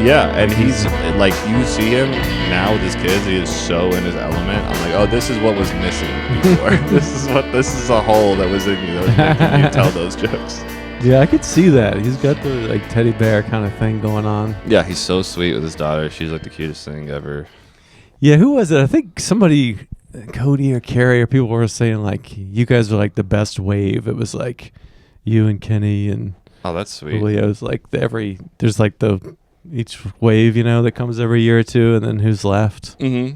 Yeah, and he's like, you see him now with his kids, he is so in his element. I'm like, oh, this is what was missing before. This is a hole that was in you that was making you tell those jokes. Yeah, I could see that. He's got the like teddy bear kind of thing going on. Yeah, he's so sweet with his daughter. She's like the cutest thing ever. Yeah, who was it? I think somebody, Cody or Carrie or people were saying like, you guys are like the best wave. It was like you and Kenny and oh, that's sweet. Julio's like there's like each wave, that comes every year or two, and then who's left. Mm-hmm.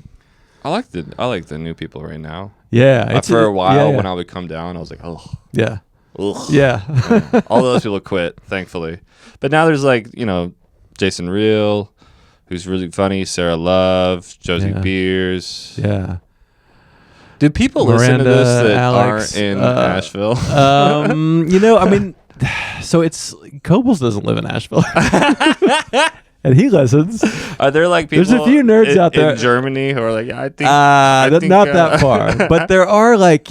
I like the new people right now. Yeah, for a while when I would come down, I was like, oh yeah. Ugh. Yeah. All those people quit, thankfully. But now there's like, Jason Reel, who's really funny, Sarah Love, Josie Beers. Yeah. Do people listen to this that aren't in Asheville? I mean, so Kobles doesn't live in Asheville. And he listens. Are there like people? There's a few nerds out there in Germany who are like, I think not that far, but there are like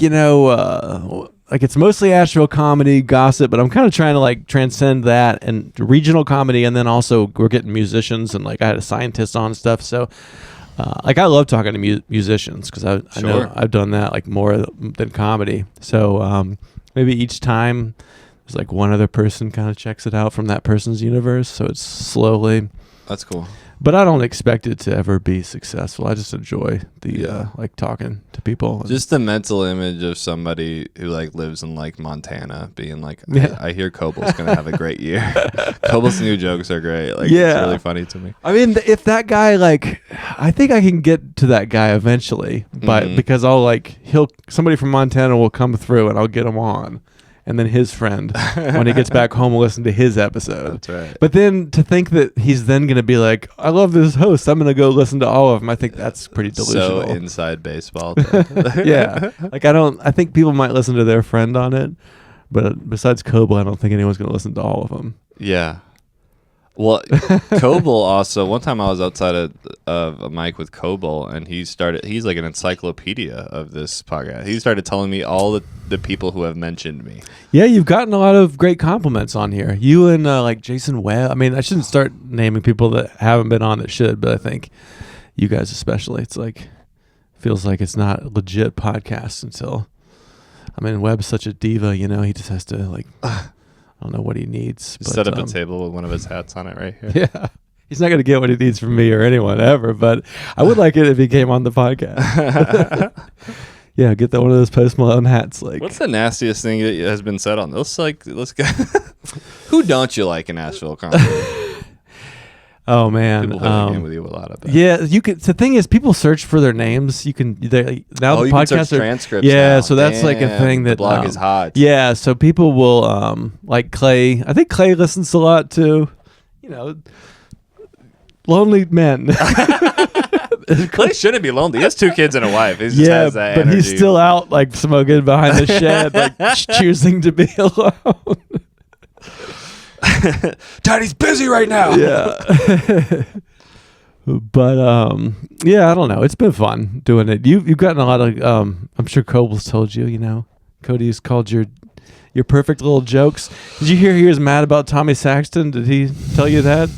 like it's mostly Asheville comedy, gossip, but I'm kind of trying to like transcend that and regional comedy, and then also we're getting musicians, and like I had a scientist on and stuff. So like I love talking to musicians because I know I've done that like more than comedy. So maybe each time there's like one other person kind of checks it out from that person's universe. So it's slowly. That's cool. But I don't expect it to ever be successful. I just enjoy the like talking to people. Just the mental image of somebody who like lives in like Montana being like, I hear Kobel's gonna have a great year. Kobel's new jokes are great. Like it's really funny to me. I mean, if that guy like, I think I can get to that guy eventually, but because somebody from Montana will come through and I'll get him on. And then his friend, when he gets back home, will listen to his episode. That's right. But then to think that he's then going to be like, I love this host, I'm going to go listen to all of them. I think that's pretty delusional. So inside baseball. Yeah. Like I think people might listen to their friend on it. But besides Coble, I don't think anyone's going to listen to all of them. Yeah. Well, Coble also, one time I was outside of a mic with Coble, and he's like an encyclopedia of this podcast. He started telling me all the people who have mentioned me. Yeah, you've gotten a lot of great compliments on here. You and like Jason Webb. I mean, I shouldn't start naming people that haven't been on that should, but I think you guys especially. It's like, feels like it's not a legit podcast until, I mean, Webb's such a diva, he just has to like... I don't know what he needs. But, set up a table with one of his hats on it right here. Yeah. He's not going to get what he needs from me or anyone ever, but I would like it if he came on the podcast. Yeah, get one of those Post Malone hats. Like, what's the nastiest thing that has been said on this? Let's go. Who don't you like in Asheville comedy? Oh man, people play the game with you a lot of that. Yeah, you can. The thing is, people search for their names. You can now the podcasts are transcripts. Yeah, now. so that's like a thing that the blog is hot. Yeah, so people will like Clay. I think Clay listens a lot too. Lonely men. Clay shouldn't be lonely. He has 2 kids and a wife. He just has that but energy. He's still out like smoking behind the shed, like choosing to be alone. Daddy's busy right now. Yeah. But I don't know. It's been fun doing it. You've gotten a lot of I'm sure Coble's told you, Cody's called your perfect little jokes. Did you hear he was mad about Tommy Saxton? Did he tell you that?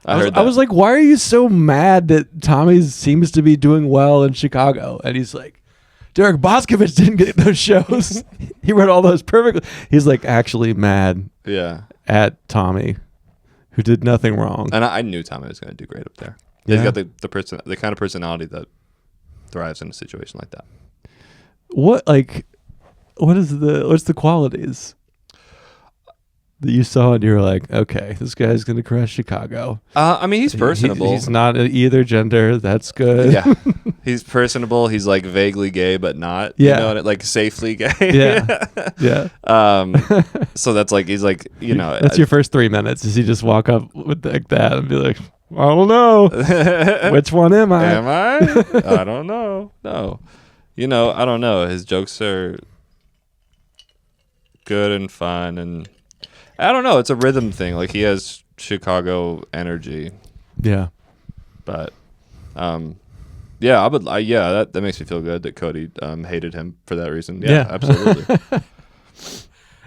I heard that. I was like, why are you so mad that Tommy seems to be doing well in Chicago? And he's like, Derek Boskovich didn't get those shows. He wrote all those perfectly. He's like actually mad. Yeah. At Tommy, who did nothing wrong. And I knew Tommy was going to do great up there. Yeah. He's got the kind of personality that thrives in a situation like that. What's the qualities that you saw and you're like, okay, this guy's going to crush Chicago? I mean, he's personable. He's not either gender. That's good. Yeah. He's personable. He's like vaguely gay, but not. Yeah. Like safely gay. Yeah. Yeah. So that's like, he's like, That's your first 3 minutes is you just walk up with like that and be like, I don't know. Which one am I? Am I? I don't know. No. I don't know. His jokes are good and fun, and I don't know. It's a rhythm thing. Like he has Chicago energy. Yeah. But, that makes me feel good that Cody hated him for that reason. Yeah. Absolutely.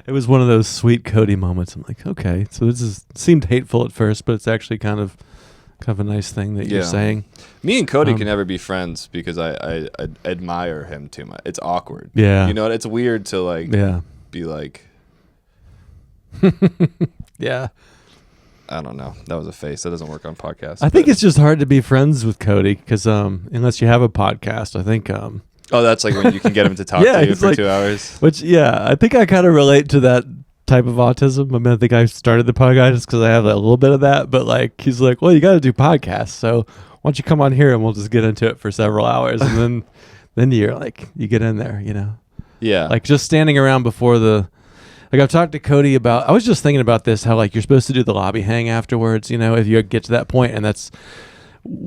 It was one of those sweet Cody moments. I'm like, okay, so this seemed hateful at first, but it's actually kind of kind of a nice thing that you're saying. Me and Cody can never be friends because I admire him too much. It's awkward. Yeah. You know, it's weird to like be like. Yeah. I don't know. That was a face. That doesn't work on podcasts. I think it's just hard to be friends with Cody because unless you have a podcast, I think. Oh, that's like when you can get him to talk to you for 2 hours. Which, I think I kind of relate to that type of autism. I mean, I think I started the podcast just because I have a little bit of that. But like, he's like, well, you got to do podcasts. So why don't you come on here and we'll just get into it for several hours. And then you're like, you get in there, you know? Yeah. Like just standing around before like I've talked to Cody about, I was just thinking about this, how like you're supposed to do the lobby hang afterwards, you know, if you get to that point. And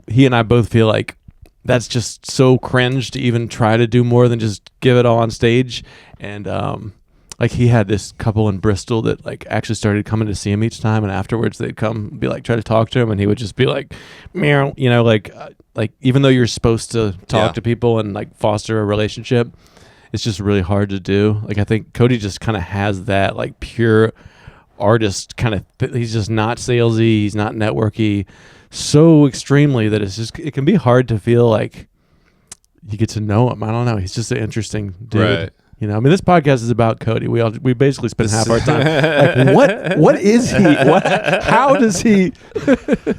he and I both feel like that's just so cringe to even try to do more than just give it all on stage. And like he had this couple in Bristol that like actually started coming to see him each time, and afterwards they'd come be like try to talk to him, and he would just be like, meow, you know, like even though you're supposed to talk to people and like foster a relationship, it's just really hard to do. Like I think Cody just kind of has that like pure artist kind of he's just not salesy, he's not networky so extremely that it can be hard to feel like you get to know him. I don't know, he's just an interesting dude. Right. You know, I mean, this podcast is about Cody. We basically spend half our time like, what is he? How does he?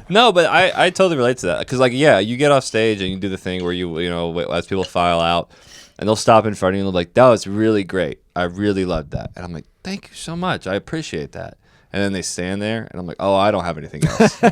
No, but I totally relate to that because, like, you get off stage and you do the thing where you know, as people file out, and they'll stop in front of you and they're like, "That was really great. I really loved that." And I'm like, "Thank you so much. I appreciate that." And then they stand there, and I'm like, "Oh, I don't have anything else."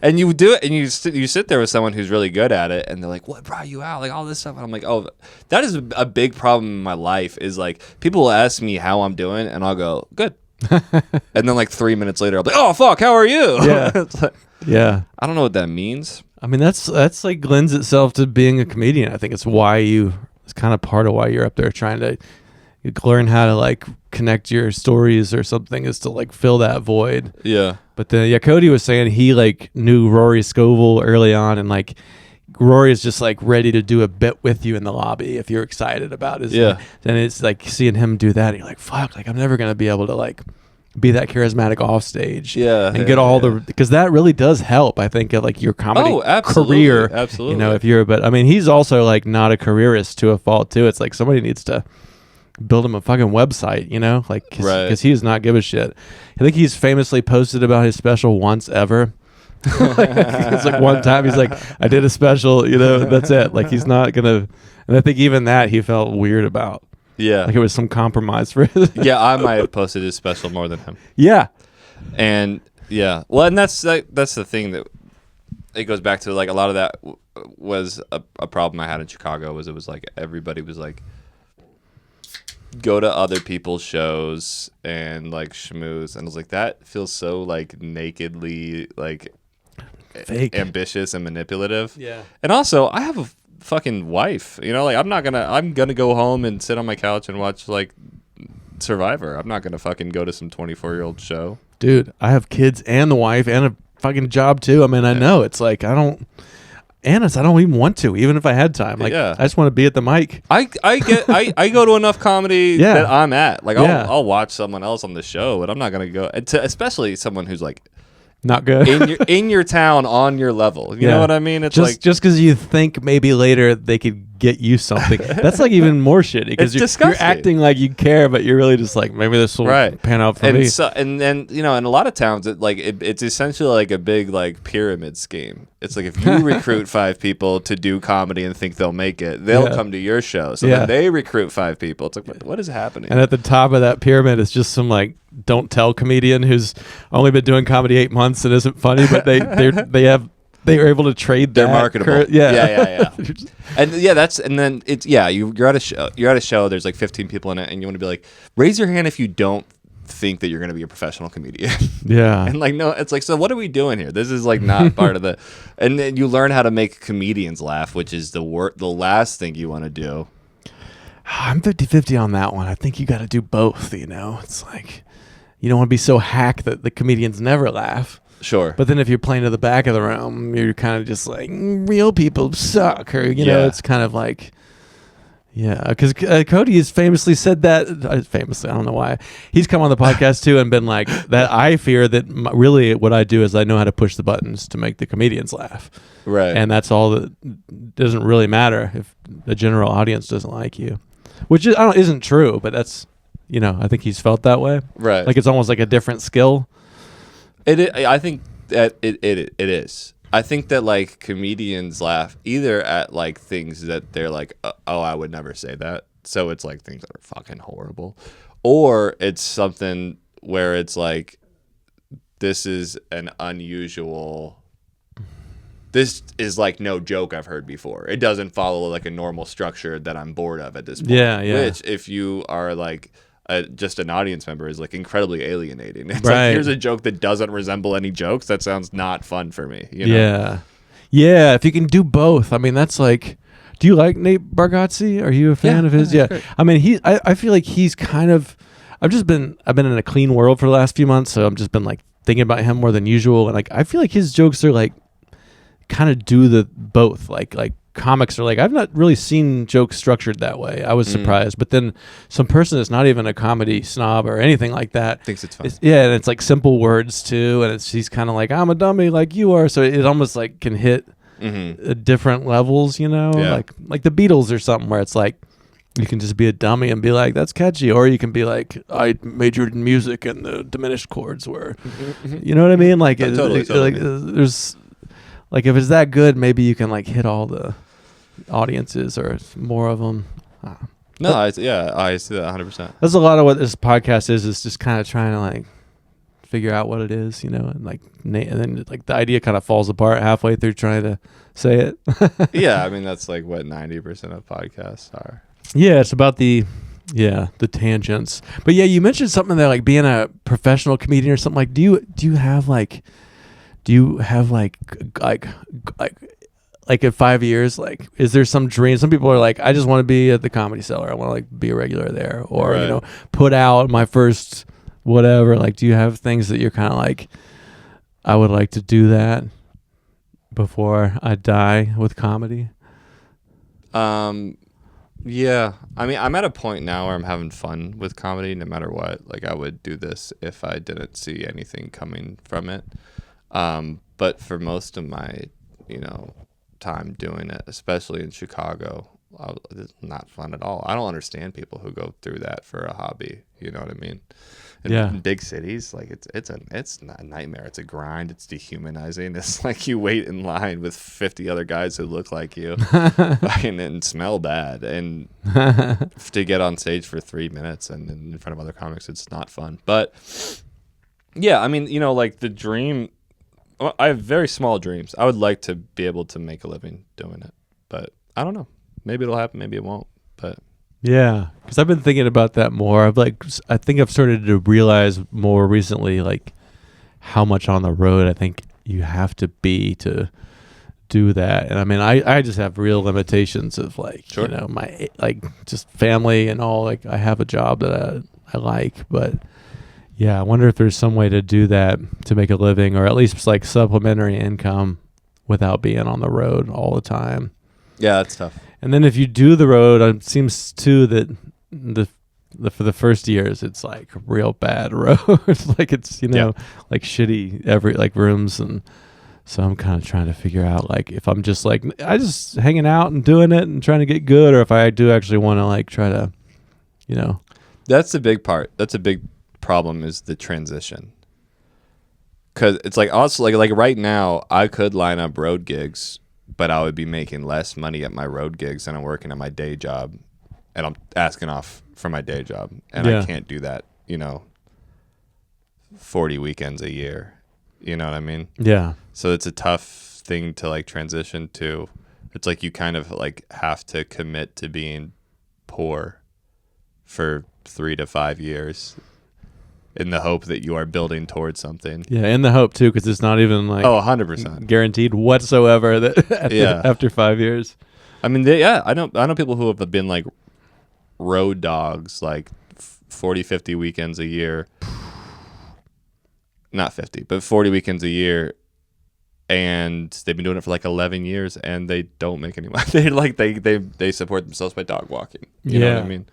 And you do it, and you sit there with someone who's really good at it, and they're like, "What brought you out?" Like all this stuff, and I'm like, "Oh, that is a big problem in my life. Is like people will ask me how I'm doing, and I'll go, good, and then like 3 minutes later, I'll be like, "Oh, fuck, how are you?" Yeah, like, yeah. I don't know what that means. I mean, that's like lends itself to being a comedian. I think it's kind of part of why you're up there trying to learn how to like connect your stories or something, is to like fill that void. Yeah. But then Cody was saying he like knew Rory Scovel early on, and like Rory is just like ready to do a bit with you in the lobby if you're excited about it. Yeah. Then it's like seeing him do that, and you're like, fuck, like I'm never gonna be able to like be that charismatic off stage. Yeah. And get all because that really does help, I think, at like your comedy career. Absolutely. You know, but I mean, he's also like not a careerist to a fault too. It's like somebody needs to build him a fucking website, you know, like because he does not give a shit. I think he's famously posted about his special once ever. It's like one time he's like, I did a special, you know, that's it. Like he's not gonna, and I think even that he felt weird about. Yeah, like it was some compromise for his. Yeah, I might have posted his special more than him. Yeah, and well, and that's the thing that it goes back to. Like a lot of that was a problem I had in Chicago. It was like everybody was like, go to other people's shows and like schmooze, and I was like, that feels so like nakedly like fake, ambitious and manipulative. Yeah. And also I have a fucking wife, you know, like I'm gonna go home and sit on my couch and watch like Survivor. I'm not gonna fucking go to some 24-year-old show. Dude, I have kids and the wife and a fucking job too. I mean, I know it's like I don't even want to, even if I had time. Like, I just want to be at the mic. I go to enough comedy that I'm at. Like, I'll watch someone else on the show, but I'm not gonna go. Especially someone who's like not good in your town on your level. You know what I mean? It's just because you think maybe later they could get you something. That's like even more shitty because you're acting like you care, but you're really just like, maybe this will pan out for me. So, and then you know, in a lot of towns, it's essentially like a big like pyramid scheme. It's like if you recruit 5 people to do comedy and think they'll make it, they'll come to your show. So then they recruit 5 people. It's like, what is happening? And at the top of that pyramid is just some like don't tell comedian who's only been doing comedy 8 months and isn't funny, but they are able to trade they're marketable. Yeah. And then it's you're at a show, there's like 15 people in it, and you want to be like, raise your hand if you don't think that you're going to be a professional comedian. Yeah. And like, no, it's like, so what are we doing here? This is like not part of the, and then you learn how to make comedians laugh, which is the last thing you want to do. I'm 50-50 on that one. I think you got to do both, you know? It's like, you don't want to be so hack that the comedians never laugh. Sure. But then if you're playing to the back of the room, you're kind of just like, real people suck. Or, you know, it's kind of like, Yeah, because Cody has famously said that. Famously, I don't know why. He's come on the podcast too and been like that. I fear that really what I do is I know how to push the buttons to make the comedians laugh, Right. and that's all that doesn't really matter if the general audience doesn't like you, which isn't true. But that's I think he's felt that way. Right. Like it's almost like a different skill. I think that it is. I think that like comedians laugh either at like things that they're like, oh, I would never say that. So it's like things that are fucking horrible, or it's something where it's like, this is an unusual. This is like no joke I've heard before. It doesn't follow like a normal structure that I'm bored of at this point. Yeah. Which, if you are like just an audience member, is like incredibly alienating. It's Right. like, here's a joke that doesn't resemble any jokes. That sounds not fun for me. Yeah. If you can do both, I mean, that's like. Do you like Nate Bargatze? Are you a fan of his? Yeah. Great. I mean, I feel like he's kind of. I've been in a clean world for the last few months, so I've just been like thinking about him more than usual, and like I feel like his jokes are like kind of do the both. Like comics are like, I've not really seen jokes structured that way. I was surprised, but then some person that's not even a comedy snob or anything like that Thinks it's fun. and it's like simple words too, and he's kind of like, I'm a dummy like you are, so it almost like can hit different levels, like the Beatles or something, where it's like you can just be a dummy and be like, that's catchy, or you can be like, I majored in music and the diminished chords were, you know what I mean? Like, Totally. like there's. Like, if it's that good, maybe you can, like, hit all the audiences or more of them. No, I see that 100%. That's a lot of what this podcast is just kind of trying to, like, figure out what it is, and, like, and then, like, the idea kind of falls apart halfway through trying to say it. Yeah, I mean, that's, like, what 90% of podcasts are. Yeah, it's about the tangents. But, yeah, you mentioned something there, like, being a professional comedian or something. Like, do you have, like in 5 years, like, is there some dream? Some people are like, I just want to be at the Comedy Cellar. I want to, like, be a regular there, or Right. put out my first whatever. Like, do you have things that you're kind of like, I would like to do that before I die with comedy? Yeah. I mean, I'm at a point now where I'm having fun with comedy no matter what. Like, I would do this if I didn't see anything coming from it. But for most of my, time doing it, especially in Chicago, it's not fun at all. I don't understand people who go through that for a hobby. You know what I mean? In big cities, like it's not a nightmare. It's a grind. It's dehumanizing. It's like you wait in line with 50 other guys who look like you and smell bad, and to get on stage for 3 minutes and in front of other comics, it's not fun. But yeah, I mean, like the dream. I have very small dreams. I would like to be able to make a living doing it, but I don't know. Maybe it'll happen. Maybe it won't. But yeah, because I've been thinking about that more. I think I've started to realize more recently, like, how much on the road I think you have to be to do that. And I mean, I just have real limitations of, like, Sure. my, like, just family and all. Like, I have a job that I like, but yeah, I wonder if there's some way to do that to make a living, or at least like supplementary income without being on the road all the time. yeah, that's tough. And then if you do the road, it seems too that for the first years it's like real bad roads, like it's like shitty like rooms, and so I'm kind of trying to figure out, like, if I'm just like I just hanging out and doing it and trying to get good, or if I do actually want to, like, try to, That's the big part. That's a big problem, is the transition. Because it's like, also like right now I could line up road gigs, but I would be making less money at my road gigs than I'm working at my day job, and I'm asking off for my day job, and I can't do that 40 weekends a year, you know what I mean? Yeah. So it's a tough thing to, like, transition to. It's like you kind of, like, have to commit to being poor for 3 to 5 years in the hope that you are building towards something. Yeah, in the hope too, because it's not even like 100% guaranteed whatsoever that after 5 years. I mean, I know people who have been, like, road dogs, like 40, 50 weekends a year. Not 50, but 40 weekends a year, and they've been doing it for like 11 years, and they don't make any money. They support themselves by dog walking. You know what I mean?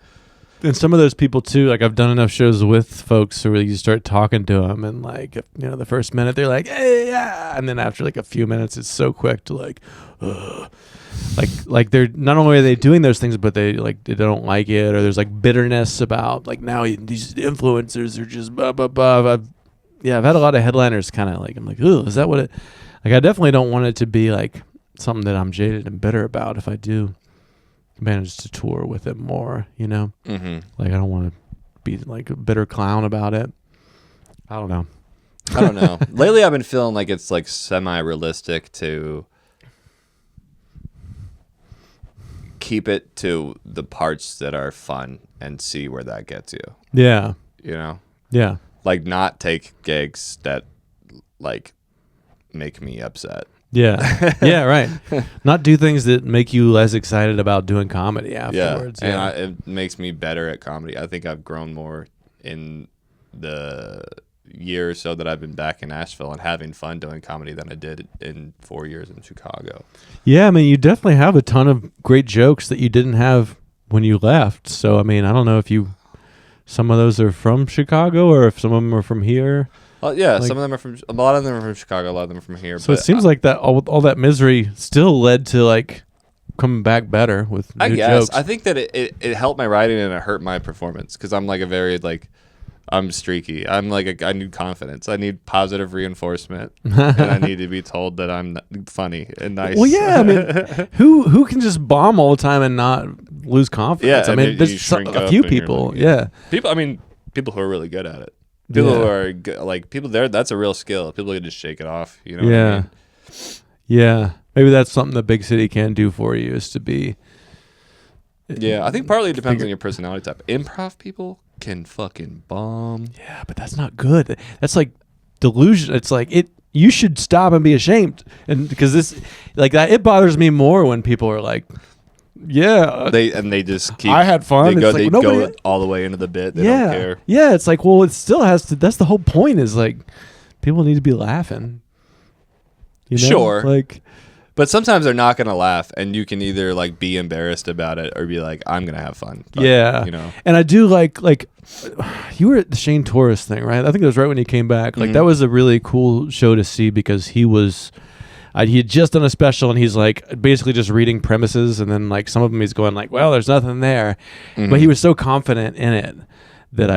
And some of those people too, like I've done enough shows with folks where you start talking to them, and like, you know, the first minute they're like, "Hey, yeah," and then after like a few minutes, it's so quick to like, ugh. Like they're not only are they doing those things, but they don't like it, or there's like bitterness about like now these influencers are just blah blah blah. I've had a lot of headliners kind of like, I'm like, oh, is that what it? Like I definitely don't want it to be like something that I'm jaded and bitter about if I do manage to tour with it more, you know. Mm-hmm. Like I don't want to be like a bitter clown about it. I don't know. Lately I've been feeling like it's like semi-realistic to keep it to the parts that are fun and see where that gets you. Yeah. You know? Yeah. Like not take gigs that like make me upset. Yeah. Yeah, right. Not do things that make you less excited about doing comedy afterwards. Yeah. And it makes me better at comedy. I think I've grown more in the year or so that I've been back in Asheville and having fun doing comedy than I did in 4 years in Chicago. Yeah, I mean, you definitely have a ton of great jokes that you didn't have when you left. So, I mean, I don't know if some of those are from Chicago or if some of them are from here. Yeah, like, some of them are from. A lot of them are from Chicago. A lot of them are from here. So it seems like that all that misery still led to like coming back better with new jokes. I think that it helped my writing and it hurt my performance because I'm like a very like I'm streaky. I'm like I need confidence. I need positive reinforcement, and I need to be told that I'm funny and nice. Well, yeah, I mean, who can just bomb all the time and not lose confidence? Yeah, I mean, there's a few people. Like, people. I mean, people who are really good at it. People who are good, like people there, that's a real skill. People can just shake it off. You know what I mean? Yeah. Maybe that's something the big city can do for you is to be. Yeah, I think partly it depends on your personality type. Improv people can fucking bomb. Yeah, but that's not good. That's like delusion. It's like you should stop and be ashamed. And because this, like that, it bothers me more when people are like, yeah, they just keep. I had fun. They go all the way into the bit. They don't care. Yeah, it's like, well, it still has to. That's the whole point. Is like, people need to be laughing. You know? Sure, like, but sometimes they're not gonna laugh, and you can either like be embarrassed about it or be like, I'm gonna have fun. But, yeah, you know. And I do like you were at the Shane Torres thing, right? I think it was right when you came back. Like that was a really cool show to see because he was. He had just done a special and he's like basically just reading premises and then like some of them he's going like, well, there's nothing there, but he was so confident in it that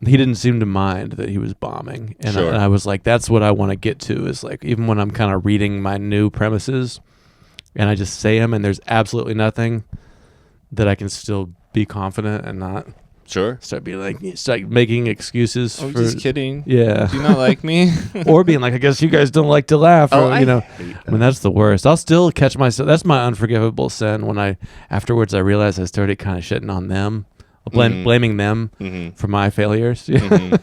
he didn't seem to mind that he was bombing, and, sure. I was like, that's what I want to get to is like even when I'm kind of reading my new premises and I just say them and there's absolutely nothing, that I can still be confident and not. Sure. Start making excuses. I'm just kidding. Yeah. Do you not like me? Or being like, I guess you guys don't like to laugh. Or, you know, hate that. I mean, that's the worst. I'll still catch myself. That's my unforgivable sin when afterwards I realized I started kind of shitting on them, blaming them for my failures. It's not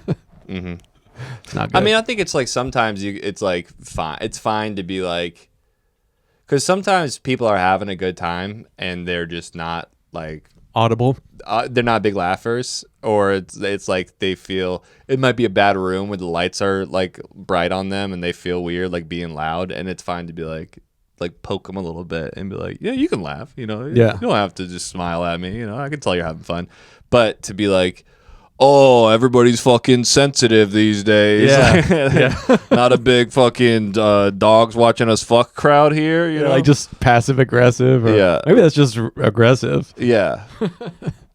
good. I mean, I think it's like sometimes it's like fine. It's fine to be like, because sometimes people are having a good time and they're just not like audible. They're not big laughers, or it's like they feel it might be a bad room where the lights are like bright on them and they feel weird like being loud, and it's fine to be like poke them a little bit and be like, yeah, you can laugh, you know. Yeah. You don't have to just smile at me, you know. I can tell you're having fun. But to be like, oh, everybody's fucking sensitive these days. Yeah. Not a big fucking dogs watching us fuck crowd here, you know. Like just passive aggressive. Or yeah. Maybe that's just aggressive. Yeah.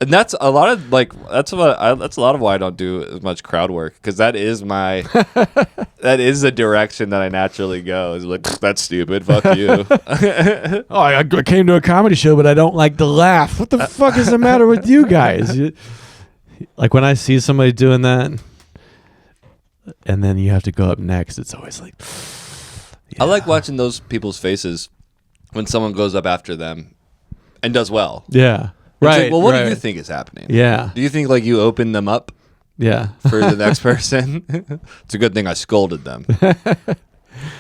And that's a lot of that's a lot of why I don't do as much crowd work, because that is that is the direction that I naturally go. Is like, that's stupid. Fuck you. Oh, I came to a comedy show, but I don't like to laugh. What the fuck is the matter with you guys? Like when I see somebody doing that, and then you have to go up next, it's always like. Yeah. I like watching those people's faces when someone goes up after them and does well. Yeah. Right. Like, well, what do you think is happening? Yeah. Do you think like you open them up? Yeah. For the next person? It's a good thing I scolded them.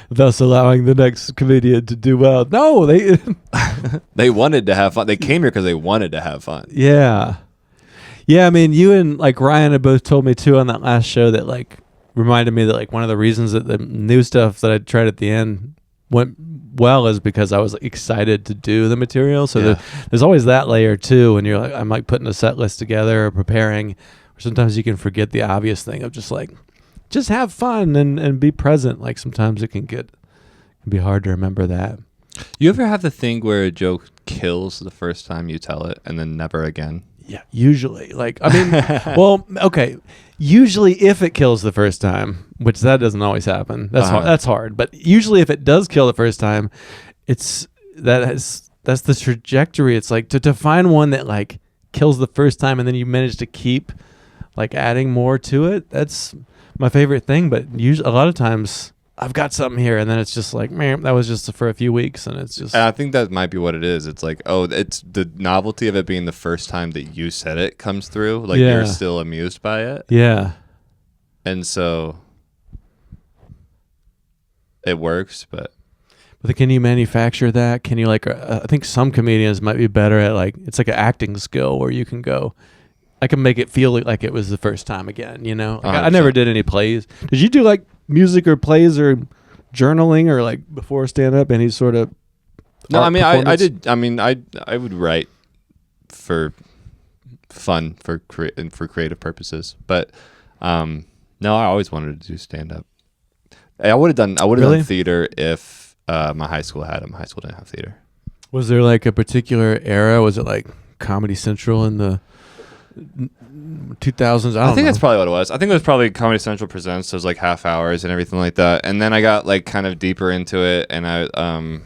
Thus allowing the next comedian to do well. No, they they wanted to have fun. They came here because they wanted to have fun. Yeah. Yeah, I mean, you and like Ryan have both told me too on that last show that like reminded me that like one of the reasons that the new stuff that I tried at the end went well is because I was like, excited to do the material. So there's always that layer too, and you're like, I'm like putting a set list together or preparing. Or sometimes you can forget the obvious thing of just have fun and be present. Like sometimes it can be hard to remember that. You ever have the thing where a joke kills the first time you tell it and then never again? Yeah, usually. Like, I mean, well, okay. Usually if it kills the first time, which that doesn't always happen. That's hard. But usually if it does kill the first time, that's the trajectory. It's like to find one that like kills the first time and then you manage to keep like adding more to it. That's my favorite thing. But usually a lot of times I've got something here, and then it's just like, man, that was just for a few weeks, and it's just. And I think that might be what it is. It's like, it's the novelty of it being the first time that you said it comes through. Like you're still amused by it. Yeah. And so it works, but can you manufacture that? Can you like? I think some comedians might be better at like it's like an acting skill where you can go. I can make it feel like it was the first time again. You know, like I never did any plays. Did you do like music or plays or journaling or like before stand up any sort of no I did. I mean I would write for fun for creative purposes, but no, I always wanted to do stand up. I would have done theater if my high school had them. My high school didn't have theater. Was there like a particular era? Was it like Comedy Central in the 2000s? I think that's probably what it was. I think it was probably Comedy Central Presents. So it was like half hours and everything like that. And then I got like kind of deeper into it, and I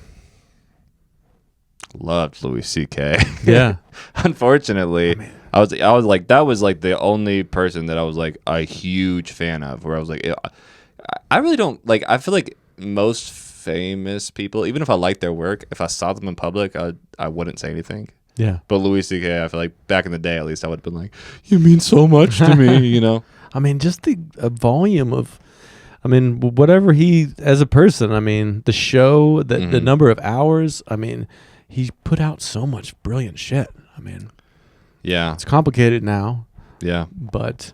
loved Louis C.K. Yeah. Unfortunately, I was like that was like the only person that I was like a huge fan of. Where I was like, I really don't like. I feel like most famous people, even if I liked their work, if I saw them in public, I wouldn't say anything. Yeah. But Louis C.K., I feel like back in the day, at least, I would have been like, you mean so much to me, you know? I mean, just the volume of, I mean, whatever he, as a person, I mean, the show, the number of hours, I mean, he put out so much brilliant shit. I mean, yeah. It's complicated now. Yeah. But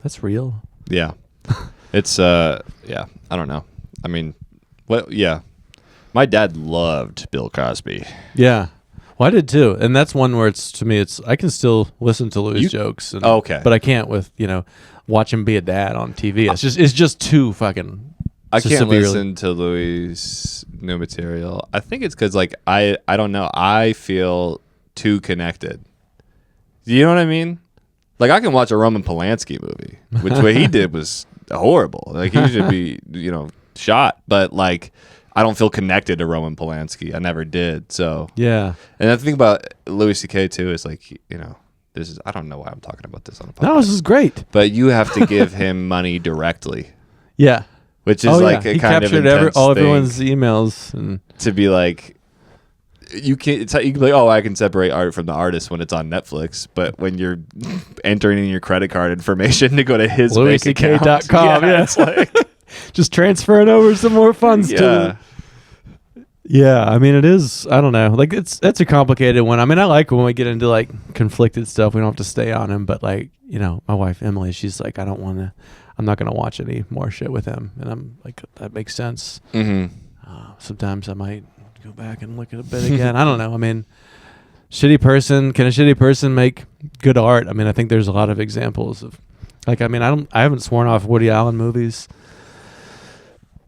that's real. Yeah. It's, I don't know. I mean, my dad loved Bill Cosby. Yeah. Well, I did too, and that's one where I can still listen to Louis' jokes. And, okay, but I can't with watch him be a dad on TV. It's just too fucking. I can't listen to Louis' new material. I think it's because like I don't know. I feel too connected. You know what I mean? Like I can watch a Roman Polanski movie, which what he did was horrible. Like he should be shot, but like. I don't feel connected to Roman Polanski. I never did. So yeah. And the thing about Louis C.K. too is like this is I don't know why I'm talking about this on the podcast. No, this is great. But you have to give him money directly. Yeah. Which is like a kind of intense all everyone's emails and to be like you can be like, oh, I can separate art from the artist when it's on Netflix, but when you're entering in your credit card information to go to his bank account, LouisCK.com, it's like. Just transferring over some more funds to yeah, I mean it is, I don't know, like that's a complicated one. I mean I like when we get into like conflicted stuff, we don't have to stay on him, but like my wife Emily, she's like I'm not gonna watch any more shit with him, and I'm like that makes sense. Sometimes I might go back and look at a bit again. I don't know, I mean can a shitty person make good art? I mean I think there's a lot of examples of like, I mean I haven't sworn off Woody Allen movies.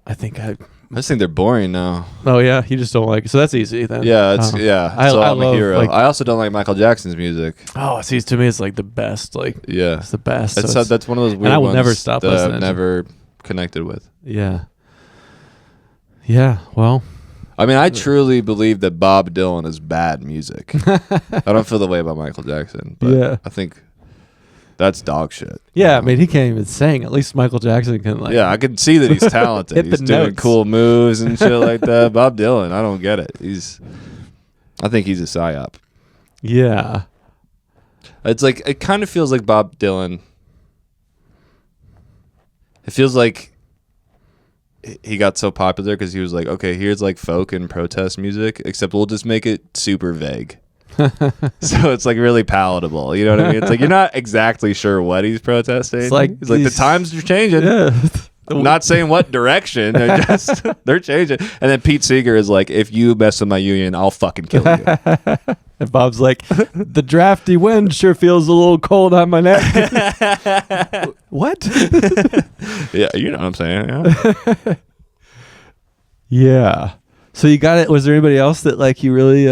I just think they're boring now. Oh yeah, you just don't like it. So that's easy then. Yeah, I'm a hero. Like, I also don't like Michael Jackson's music. Oh, see, to me it's like the best. Like it's the best. That's one of those weird ones. And I will never stop listening. I've never connected with. Yeah. Yeah. Well. I mean, I truly believe that Bob Dylan is bad music. I don't feel the way about Michael Jackson, but I think. That's dog shit. Yeah, I mean, he can't even sing. At least Michael Jackson can like. Yeah, I can see that he's talented. He's doing cool moves and shit like that. Bob Dylan, I don't get it. I think he's a psyop. Yeah. It's like, it kind of feels like Bob Dylan. It feels like he got so popular because he was like, okay, here's like folk and protest music, except we'll just make it super vague. So it's like really palatable. You know what I mean? It's like you're not exactly sure what he's protesting. It's like he's like the times are changing. Yeah. I'm not saying what direction. They're changing. And then Pete Seeger is like, if you mess with my union, I'll fucking kill you. And Bob's like, the drafty wind sure feels a little cold on my neck. What? Yeah, you know what I'm saying. Yeah. Yeah. So you got it. Was there anybody else that like you really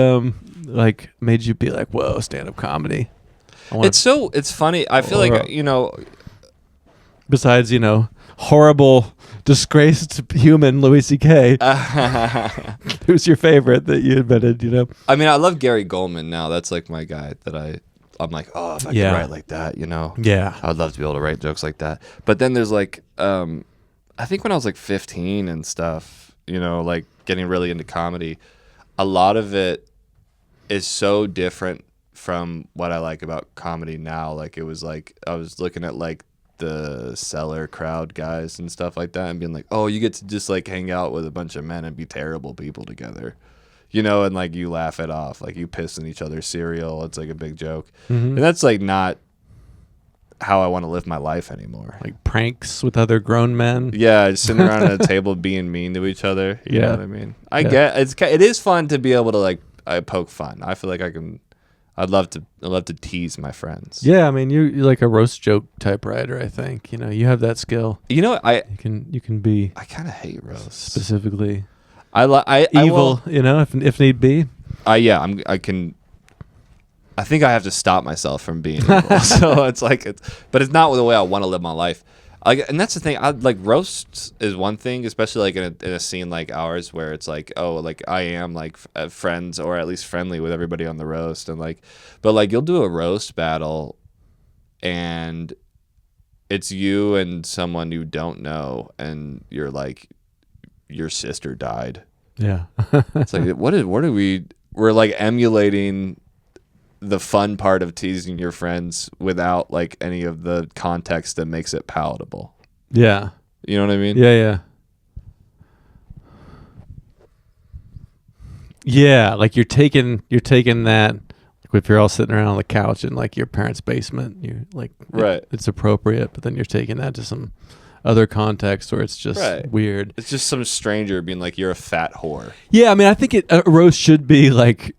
like made you be like, whoa, stand-up comedy? It's funny. I feel like, besides, horrible, disgraced human Louis C.K. Who's your favorite that you invented, I mean, I love Gary Goldman now. That's like my guy that I'm like, oh, if I could write like that, Yeah. I would love to be able to write jokes like that. But then there's like, I think when I was like 15 and stuff, like getting really into comedy, a lot of it is so different from what I like about comedy now. Like it was like, I was looking at like the Cellar Crowd guys and stuff like that and being like, oh, you get to just like hang out with a bunch of men and be terrible people together, and like you laugh it off, like you piss in each other's cereal. It's like a big joke. And that's like not how I want to live my life anymore. Like pranks with other grown men. Yeah, just sitting around at a table being mean to each other. You know what I mean? Get it is fun to be able to like poke fun. I feel like I'd love to tease my friends. Yeah, I mean you're like a roast joke type writer. I think you have that skill. You can be. I kind of hate roasts specifically. I evil, if need be. I think I have to stop myself from being evil. So but it's not the way I want to live my life. And that's the thing. Roasts is one thing, especially like in a scene like ours where it's like, oh, like I am like friends or at least friendly with everybody on the roast, and like, but like you'll do a roast battle, and it's you and someone you don't know, and you're like, your sister died. Yeah. It's like we're like emulating the fun part of teasing your friends without like any of the context that makes it palatable. Yeah. You know what I mean? Yeah. Yeah, like you're taking that, like if you're all sitting around on the couch in like your parents' basement, you're like, right, it's appropriate, but then you're taking that to some other context where it's just weird. It's just some stranger being like, you're a fat whore. Yeah, I mean, I think a roast should be like,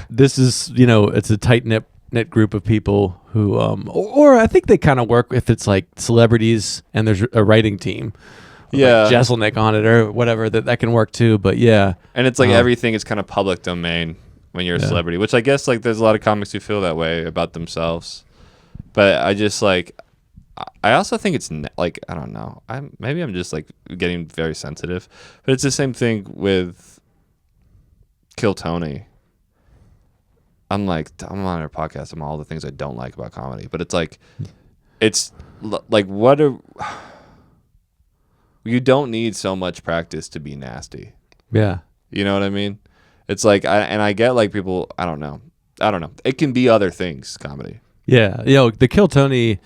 this is, it's a tight knit group of people who, or I think they kind of work if it's like celebrities and there's a writing team. Yeah. Like Jeselnik on it or whatever, that can work too. But yeah. And it's like everything is kind of public domain when you're a celebrity, which I guess like there's a lot of comics who feel that way about themselves. But I just like, I also think it's like, I don't know. Maybe I'm just like getting very sensitive, but it's the same thing with Kill Tony. I'm on her podcast. I'm all the things I don't like about comedy, but it's like you don't need so much practice to be nasty. Yeah. You know what I mean? It's like, I get like people, I don't know. It can be other things, comedy. Yeah. The Kill Tony,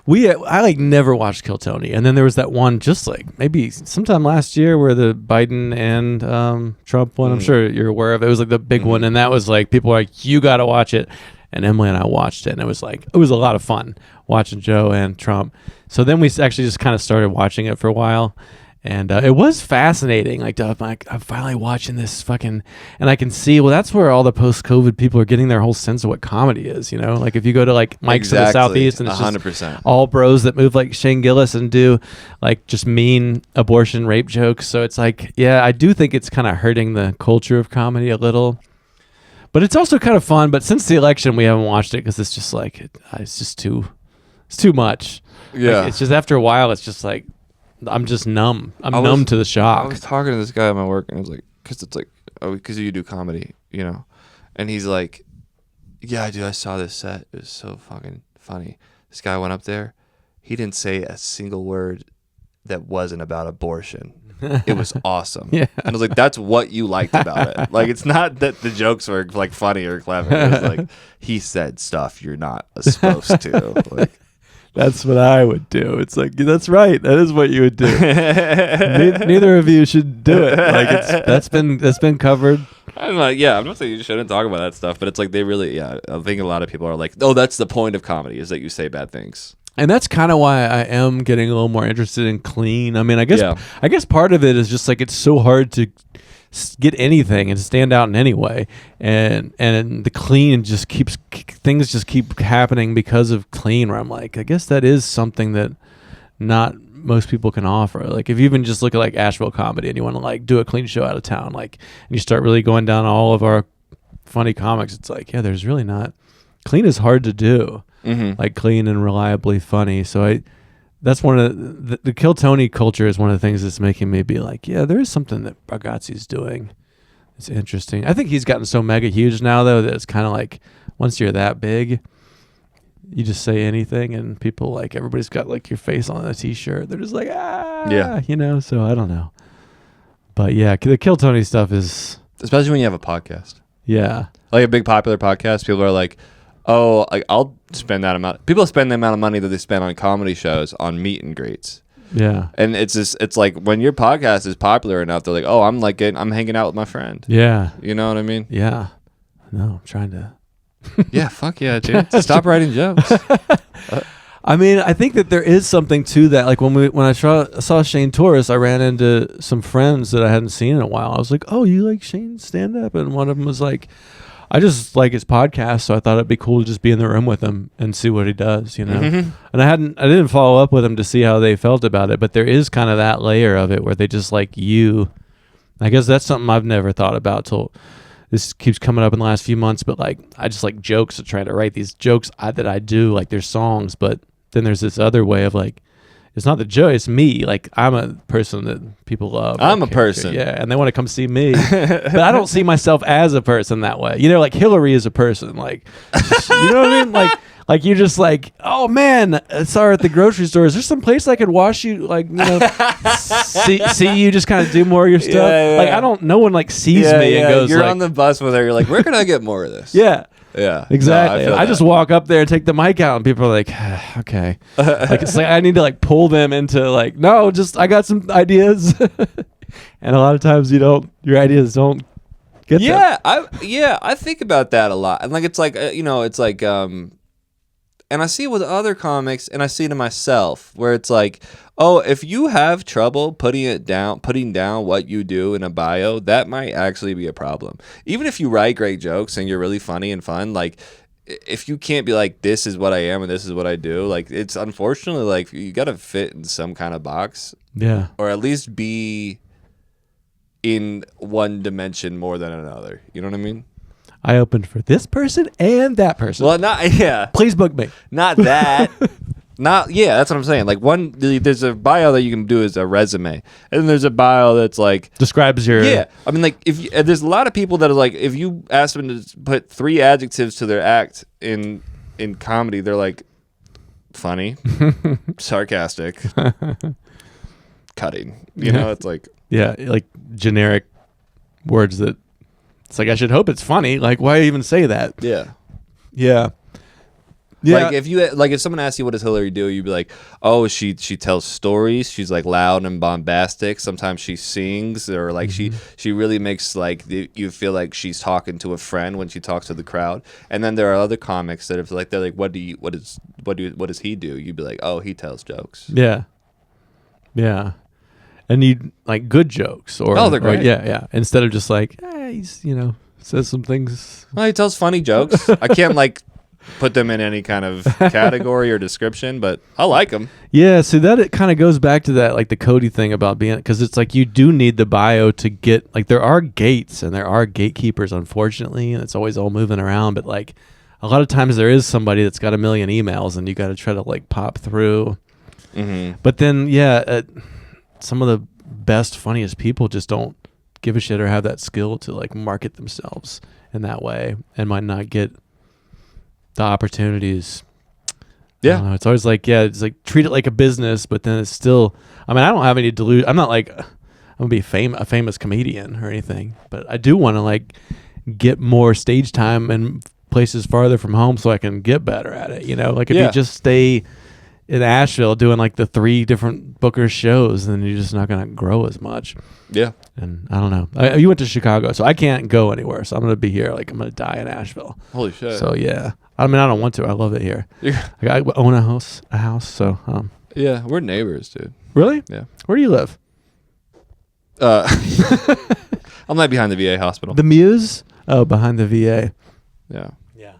I like never watched Kill Tony. And then there was that one just like maybe sometime last year where the Biden and Trump one, I'm sure you're aware of. It was like the big one. And that was like, people were like, you got to watch it. And Emily and I watched it. And it was a lot of fun watching Joe and Trump. So then we actually just kind of started watching it for a while. And it was fascinating. I'm finally watching this fucking, and I can see, well, that's where all the post-COVID people are getting their whole sense of what comedy is, Like if you go to like Mike's in the Southeast and it's 100%. Just all bros that move like Shane Gillis and do like just mean abortion rape jokes. So it's like, yeah, I do think it's kind of hurting the culture of comedy a little. But it's also kind of fun. But since the election, we haven't watched it because it's just like, it's too much. Yeah. Like, it's just after a while, it's just like, I'm just numb. I'm numb to the shock. I was talking to this guy at my work, and I was like, because it's like, oh, because you do comedy, And he's like, yeah, dude, I saw this set. It was so fucking funny. This guy went up there. He didn't say a single word that wasn't about abortion. It was awesome. Yeah. And I was like, that's what you liked about it. Like, it's not that the jokes were like funny or clever. It was like, he said stuff you're not supposed to. Like, that's what I would do. It's like, that's right. That is what you would do. Neither of you should do it. Like that's been covered. I'm like, yeah, I'm not saying you shouldn't talk about that stuff, but it's like they really, I think a lot of people are like, oh, that's the point of comedy is that you say bad things. And that's kind of why I am getting a little more interested in clean. I mean, I guess part of it is just like it's so hard to get anything and stand out in any way, and the clean just things just keep happening because of clean. Where I'm like, I guess that is something that not most people can offer. Like if you even just look at like Asheville comedy and you want to like do a clean show out of town, like, and you start really going down all of our funny comics, it's like, yeah, there's really not. Clean is hard to do. Like clean and reliably funny. So that's one of the Kill Tony culture is one of the things that's making me be like, yeah, there is something that Bargatze's doing. It's interesting. I think he's gotten so mega huge now though that it's kind of like once you're that big, you just say anything and people like everybody's got like your face on a t-shirt. They're just like, you know, so I don't know. But yeah, the Kill Tony stuff is, especially when you have a podcast. Yeah. Like a big popular podcast, people are like, oh, like I'll spend that amount. People spend the amount of money that they spend on comedy shows on meet and greets. Yeah. And it's just, it's like when your podcast is popular enough, they're like, oh, I'm hanging out with my friend. Yeah. You know what I mean? Yeah. No, I'm trying to. Yeah, fuck yeah, dude. Stop writing jokes. I mean, I think that there is something to that. Like when I saw Shane Torres, I ran into some friends that I hadn't seen in a while. I was like, oh, you like Shane's stand-up? And one of them was like, I just like his podcast, so I thought it'd be cool to just be in the room with him and see what he does, you know. Mm-hmm. And I didn't follow up with him to see how they felt about it, but there is kind of that layer of it where they just like you. I guess that's something I've never thought about till this keeps coming up in the last few months. But like, I just like jokes of trying to write these jokes that I do, like they're songs, but then there's this other way of like, it's not the joke, it's me. Like I'm a person that people love. I'm a person. Yeah, and they want to come see me. But I don't see myself as a person that way. You know, like Hillary is a person. Like, you know what I mean? Like you're just like, oh man, I saw her at the grocery store. Is there some place I could wash you? Like, you know, see you just kind of do more of your stuff. Yeah. Like no one like sees me and goes, you're like, on the bus with her. You're like, where can I get more of this? Yeah. Yeah, exactly. No, I just walk up there and take the mic out, and people are like, "Okay." Like it's like I need to like pull them into like, no, just I got some ideas, and a lot of times your ideas don't get them. I think about that a lot, and like it's like it's like and I see it with other comics, and I see it in myself, where it's like, oh, if you have trouble putting down what you do in a bio, that might actually be a problem. Even if you write great jokes and you're really funny and fun, like if you can't be like, this is what I am and this is what I do, like it's unfortunately like you got to fit in some kind of box. Yeah. Or at least be in one dimension more than another. You know what I mean? I opened for this person and that person. Well, please book me. Not that. That's what I'm saying. Like there's a bio that you can do as a resume, and then there's a bio that's like describes your. Yeah, I mean, like there's a lot of people that are like, if you ask them to put 3 adjectives to their act in comedy, they're like funny, sarcastic, cutting. You know, it's like like generic words that. It's like, I should hope it's funny. Like, why even say that? Yeah. Yeah. Like if someone asks you what does Hillary do, you'd be like, oh, she tells stories. She's like loud and bombastic. Sometimes she sings, or like she really makes like you feel like she's talking to a friend when she talks to the crowd. And then there are other comics that they're like, what does he do? You'd be like, oh, he tells jokes. Yeah. Yeah. And you like good jokes, or they're great. Yeah. Instead of just like, he's says some things. Well, he tells funny jokes. I can't like put them in any kind of category or description, but I like them. Yeah, so that it kind of goes back to that, like the Cody thing about being, because it's like you do need the bio to get, like there are gates and there are gatekeepers, unfortunately, and it's always all moving around, but like a lot of times there is somebody that's got a million emails and you got to try to like pop through. Mm-hmm. But then, some of the best, funniest people just don't give a shit or have that skill to like market themselves in that way, and might not get the opportunities. Yeah. It's always like, it's like treat it like a business, but then it's still, I mean, I don't have any delusion. I'm not like, I'm going to be a famous comedian or anything, but I do want to like get more stage time and places farther from home so I can get better at it. You know, like if you just stay in Asheville doing like the 3 different Booker shows, then you're just not going to grow as much. Yeah. And I don't know. You went to Chicago, so I can't go anywhere. So I'm going to be here. Like I'm going to die in Asheville. Holy shit. So yeah. I mean, I don't want to. I love it here. I own a house. So yeah, we're neighbors, dude. Really? Yeah. Where do you live? I'm like behind the VA hospital. The Muse? Oh, behind the VA. Yeah. Yeah.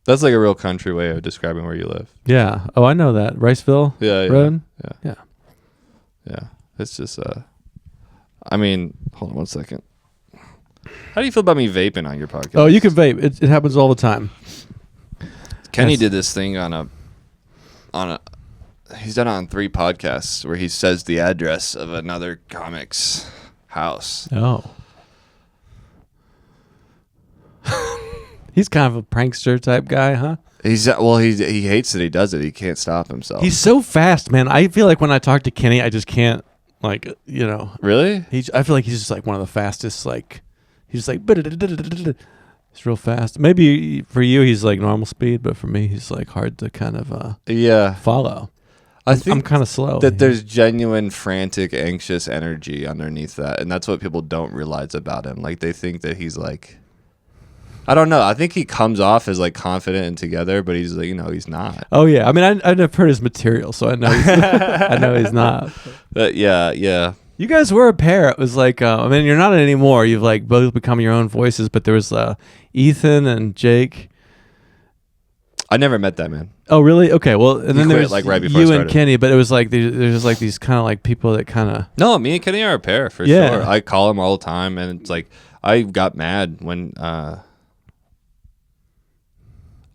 That's like a real country way of describing where you live. Yeah. Oh, I know that. Riceville Road? Yeah. It's just, I mean, hold on one second. How do you feel about me vaping on your podcast? Oh, you can vape. It happens all the time. Kenny did this thing on a, he's done it on 3 podcasts where he says the address of another comic's house. Oh. He's kind of a prankster type guy, huh? He hates that he does it. He can't stop himself. He's so fast, man. I feel like when I talk to Kenny, I just can't, like, you know. Really? I feel like he's just like one of the fastest, like, he's like, it's real fast. Maybe for you, he's like normal speed, but for me, he's like hard to kind of follow. I think I'm kind of slow. That there's genuine, frantic, anxious energy underneath that, and that's what people don't realize about him. Like, they think that he's like, I don't know. I think he comes off as like confident and together, but he's like, he's not. Oh yeah, I mean, I've heard his material, so I know I know he's not. But yeah. You guys were a pair. It was like, I mean, you're not anymore. You've like both become your own voices. But there was Ethan and Jake. I never met that man. Oh really? Okay. Well, and then there's like right before you and Kenny. But it was like there's like these kind of like people that kind of. No, me and Kenny are a pair for sure. I call him all the time, and it's like I got mad when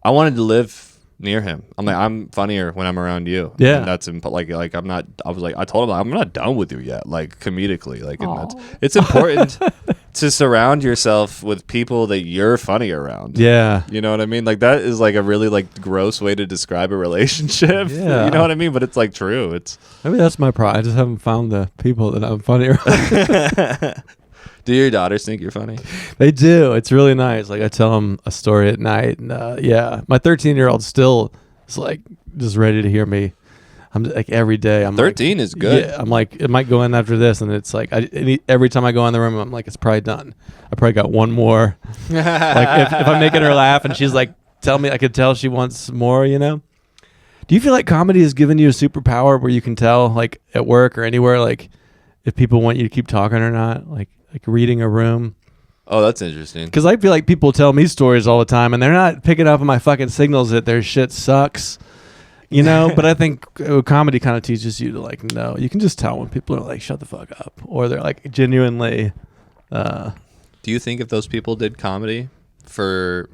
I wanted to live near him. I'm like, I'm funnier when I'm around you. Yeah. And that's like I'm not. I was like, I told him I'm not done with you yet. Like comedically, like and it's important to surround yourself with people that you're funny around. Yeah. You know what I mean? Like that is like a really like gross way to describe a relationship. Yeah. You know what I mean? But it's like true. Maybe that's my problem. I just haven't found the people that I'm funny around. Do your daughters think you're funny? They do. It's really nice. Like I tell them a story at night, and my 13-year-old still is like just ready to hear me. I'm like every day. I'm 13 like, is good. Yeah, I'm like it might go in after this, and it's like every time I go in the room, I'm like it's probably done. I probably got one more. Like if I'm making her laugh, and she's like, tell me, I could tell she wants more. Do you feel like comedy has given you a superpower where you can tell, like at work or anywhere, like if people want you to keep talking or not, like reading a room? Oh, that's interesting. Because I feel like people tell me stories all the time, and they're not picking up on my fucking signals that their shit sucks, But I think comedy kind of teaches you to like, no, you can just tell when people are like, shut the fuck up, or they're like genuinely. Do you think if those people did comedy for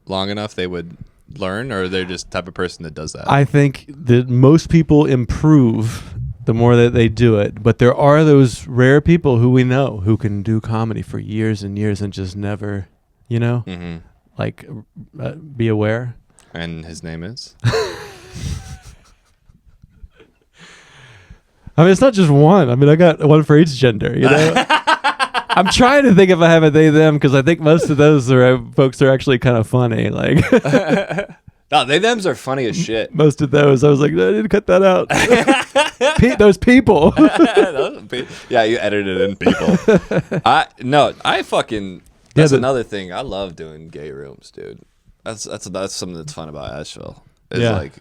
long enough, they would learn, or they're just the type of person that does that? I think that most people improve the more that they do it, but there are those rare people who we know who can do comedy for years and years and just never, like be aware. And his name is? I mean, it's not just one. I mean, I got one for each gender, I'm trying to think if I have a they them, because I think most of those folks are actually kind of funny. Like, no, they thems are funny as shit. Most of those, I was like, I need to cut that out. Those people. Yeah, you edited in people. That's another thing. I love doing gay rooms, dude. That's something that's fun about Asheville. It's like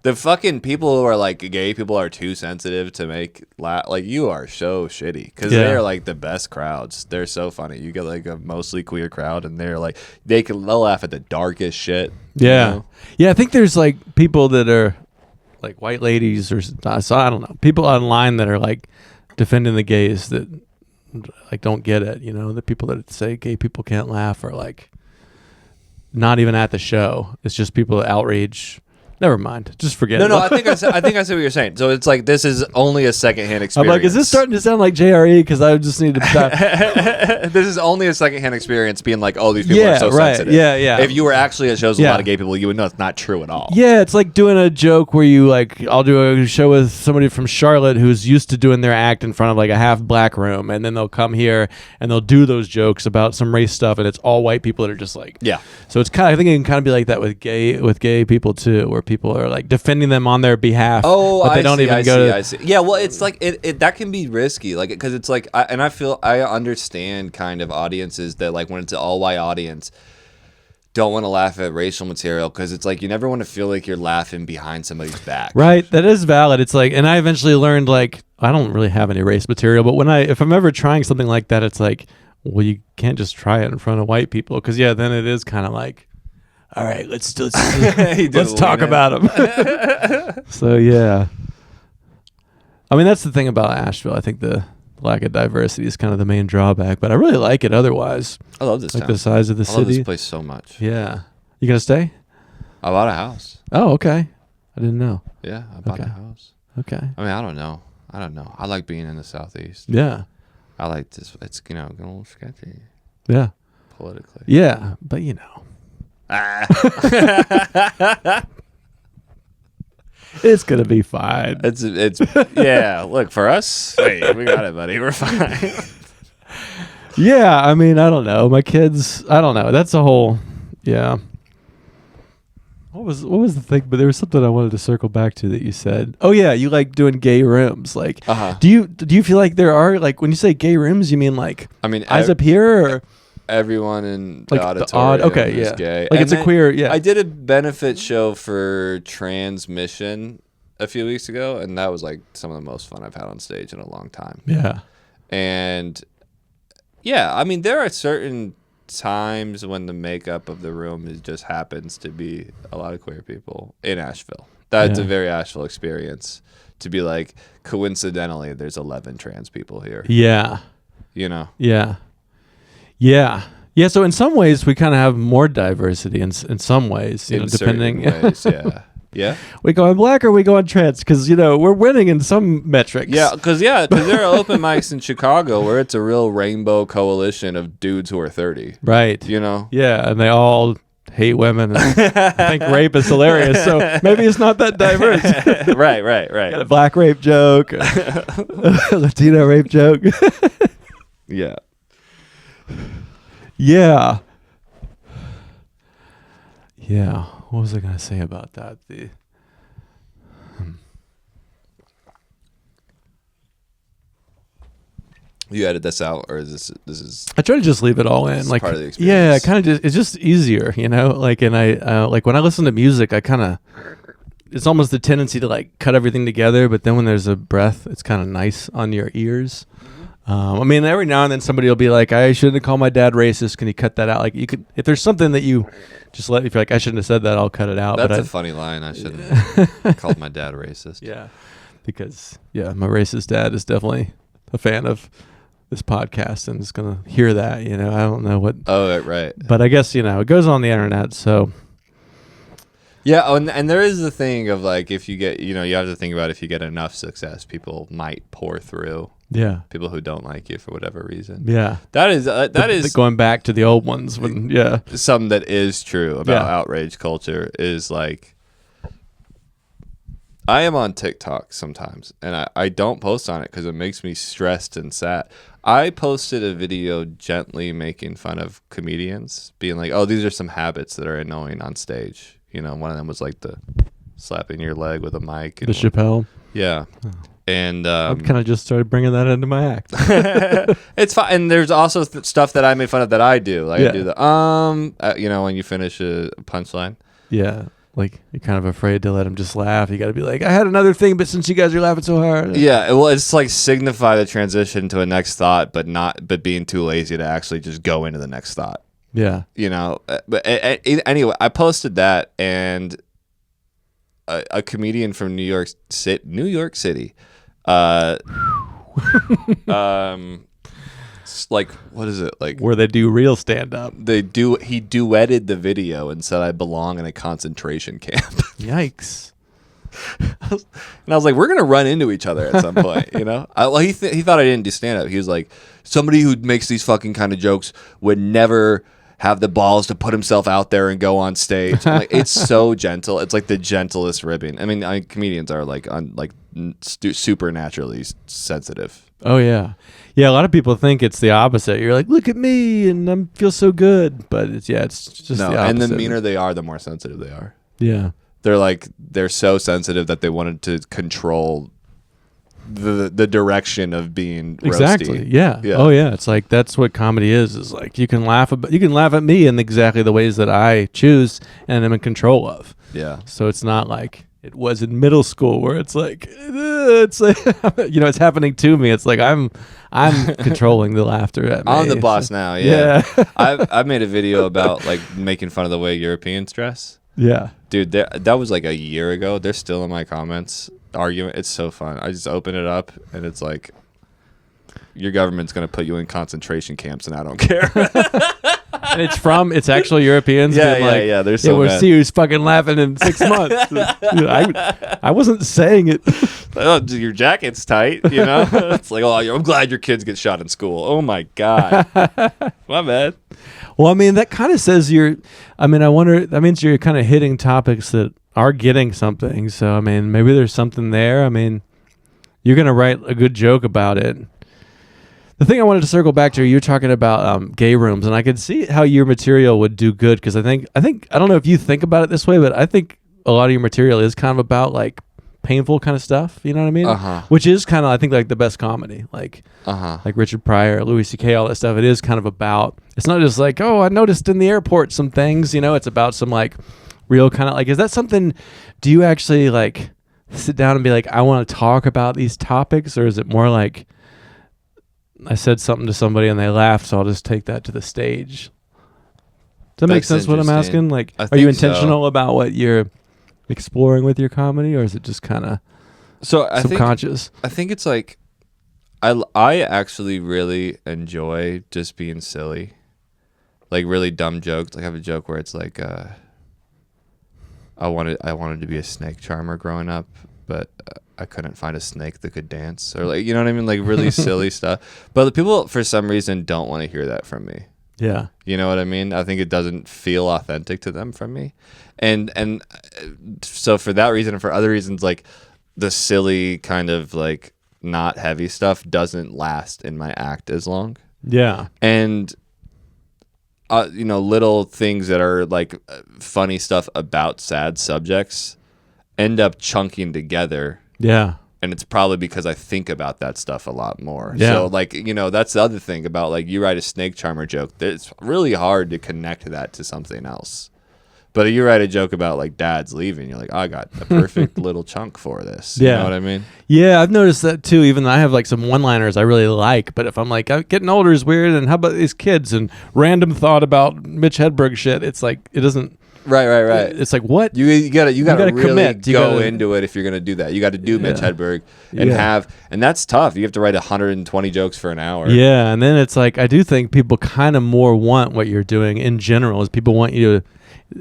the fucking people who are like gay people are too sensitive to make like you are so shitty, because they're like the best crowds. They're so funny. You get like a mostly queer crowd, and they're like they'll laugh at the darkest shit. Yeah, I think there's like people that are like white ladies or so I don't know, people online that are like defending the gays that like don't get it. The people that say gay people can't laugh are like not even at the show. It's just people that outrage Never mind. Just forget No, it. no, I think I see what you're saying. So it's like this is only a secondhand I'm experience. like, is this starting to sound like JRE? Because I just need to. This is only a secondhand experience being like, oh, these people are so sensitive. Yeah, yeah. If you were actually at shows with a lot of gay people, you would know it's not true at all. Yeah, it's like doing a joke where you like, I'll do a show with somebody from Charlotte who's used to doing their act in front of like a half black room, and then they'll come here and they'll do those jokes about some race stuff, and it's all white people that are just like, yeah. So it's kind of, I think it can kind of be like that with gay people too, where people are like defending them on their behalf. Oh, but they don't even go to. I see. Yeah, well, it's like it that can be risky, like because it's like, I understand kind of audiences that like when it's an all white audience don't want to laugh at racial material because it's like you never want to feel like you're laughing behind somebody's back. Right, that is valid. It's like, and I eventually learned like I don't really have any race material, but if I'm ever trying something like that, it's like, well, you can't just try it in front of white people because then it is kind of like, all right, let's talk about them. So yeah, I mean that's the thing about Asheville. I think the lack of diversity is kind of the main drawback, but I really like it otherwise. I love this like town. The size of the city. I love this place so much. Yeah, you gonna stay? I bought a house. Oh, okay. I didn't know. Yeah, I bought a house. Okay. I mean, I don't know. I like being in the Southeast. Yeah. I like this. It's getting a little sketchy. Yeah. Politically. Yeah, but it's gonna be fine. It's yeah. Look, for us, hey, we got it, buddy. We're fine. Yeah, I mean, I don't know. My kids, I don't know. That's a whole, yeah. What was the thing? But there was something I wanted to circle back to that you said. Oh yeah, you like doing gay rooms. Like, do you feel like there are, like, when you say gay rooms, you mean like, I mean, eyes up here, or everyone in the like auditorium is yeah, gay. like, and it's a queer. Yeah, I did a benefit show for Transmission a few weeks ago, and that was like some of the most fun I've had on stage in a long time. Yeah, and yeah, I mean, there are certain times when the makeup of the room just happens to be a lot of queer people in Asheville. That's a very Asheville experience, to be like, coincidentally there's 11 trans people here. Yeah, yeah. So in some ways we kind of have more diversity in some ways, depending. Ways, yeah. We go on black or we go on trans because we're winning in some metrics. Yeah, because there are open mics in Chicago where it's a real rainbow coalition of dudes who are 30. Right. Yeah, and they all hate women and think rape is hilarious. So maybe it's not that diverse. Right. Got a black rape joke, a Latino rape joke. Yeah. Yeah. What was I going to say about that? You edit this out, or is this is? I try to just leave it all in, like, part of the experience. Yeah, kind of just, it's just easier, Like, and I like when I listen to music, I kind of, it's almost the tendency to like cut everything together, but then when there's a breath, it's kind of nice on your ears. I mean, every now and then somebody will be like, I shouldn't have called my dad racist. Can you cut that out? Like, you could, if there's something that you just if you're like, I shouldn't have said that, I'll cut it out. That's a funny line. I shouldn't have called my dad racist. Yeah. Because, my racist dad is definitely a fan of this podcast and is going to hear that, I don't know what. Oh, right. But I guess, it goes on the internet, so. Yeah, and there is the thing of like, if you get, you have to think about if you get enough success, people might pour through. Yeah. People who don't like you for whatever reason. Yeah. That is going back to the old ones when something that is true about outrage culture is like, I am on TikTok sometimes and I don't post on it because it makes me stressed and sad. I posted a video gently making fun of comedians, being like, oh, these are some habits that are annoying on stage. One of them was like the slapping your leg with a mic. The Chappelle. Yeah. Oh. And I've kind of just started bringing that into my act. It's fine. And there's also stuff that I made fun of that I do. Like I do the when you finish a punchline. Yeah. Like you're kind of afraid to let them just laugh. You got to be like, I had another thing, but since you guys are laughing so hard. Yeah. Well, it's like signify the transition to a next thought, but being too lazy to actually just go into the next thought. Yeah. But anyway, I posted that, and a comedian from New York City, like, what is it like? Where they do real stand up. He duetted the video and said, "I belong in a concentration camp." Yikes. And I was like, we're gonna run into each other at some point, you know. He thought I didn't do stand up. He was like, somebody who makes these fucking kind of jokes would never have the balls to put himself out there and go on stage. I'm like, it's so gentle. It's like the gentlest ribbing. I mean, comedians are like supernaturally sensitive. Oh yeah, yeah. A lot of people think it's the opposite. You're like, look at me, and I feel so good. But it's just the opposite. And the meaner they are, the more sensitive they are. Yeah. They're so sensitive that they wanted to control the direction of being roasty. Exactly. Yeah. Oh yeah. It's like that's what comedy is like you can laugh at me in exactly the ways that I choose and am in control of. Yeah. So it's not like it was in middle school where it's like it's like, it's happening to me. It's like I'm controlling the laughter at me. I'm the boss now. Yeah. I've made a video about like making fun of the way Europeans dress. Yeah. Dude, that was like a year ago. They're still in my comments arguing. It's so fun. I just open it up and it's like, your government's going to put you in concentration camps and I don't care. And it's actual Europeans. Yeah. They're so we'll mad. see who's fucking laughing in 6 months. I wasn't saying it. Oh, your jacket's tight, you know? It's like, I'm glad your kids get shot in school. Oh my God. My bad. Well, I mean, that kind of says I wonder, that means you're kind of hitting topics that are getting something. So, I mean, maybe there's something there. I mean, you're going to write a good joke about it. The thing I wanted to circle back to, you were talking about gay rooms, and I could see how your material would do good because I think, I don't know if you think about it this way, but I think a lot of your material is kind of about like painful kind of stuff. You know what I mean? Which is kind of, I think, like the best comedy, like Richard Pryor, Louis C.K., all that stuff. It is kind of about, it's not just like, oh, I noticed in the airport some things, it's about some like real kind of like, is that something, do you actually like sit down and be like, I want to talk about these topics, or is it more like, I said something to somebody and they laughed, so I'll just take that to the stage? Does that make sense what I'm asking? Like, are you intentional about what you're exploring with your comedy, or is it just kind of subconscious? I think it's like, I actually really enjoy just being silly. Like really dumb jokes. Like I have a joke where it's like, I wanted to be a snake charmer growing up, but I couldn't find a snake that could dance, or like, you know what I mean? Like really silly stuff. But the people for some reason don't want to hear that from me. Yeah. You know what I mean? I think it doesn't feel authentic to them from me. And so for that reason and for other reasons, like the silly kind of like not heavy stuff doesn't last in my act as long. Yeah. And little things that are like funny stuff about sad subjects end up chunking together. Yeah. And it's probably because I think about that stuff a lot more. Yeah. So like, that's the other thing about like you write a snake charmer joke. It's really hard to connect that to something else. But if you write a joke about like dads leaving, you're like, I got a perfect little chunk for this. You know what I mean? Yeah, I've noticed that too. Even though I have like some one-liners I really like, but if I'm like, getting older is weird, and how about these kids, and random thought about Mitch Hedberg shit, it's like, it doesn't. Right. It's like, what? You gotta really commit. go into it if you're gonna do that. You got to do Mitch Hedberg and that's tough. You have to write 120 jokes for an hour. Yeah, and then it's like, I do think people kind of more want what you're doing in general. Is people want you to,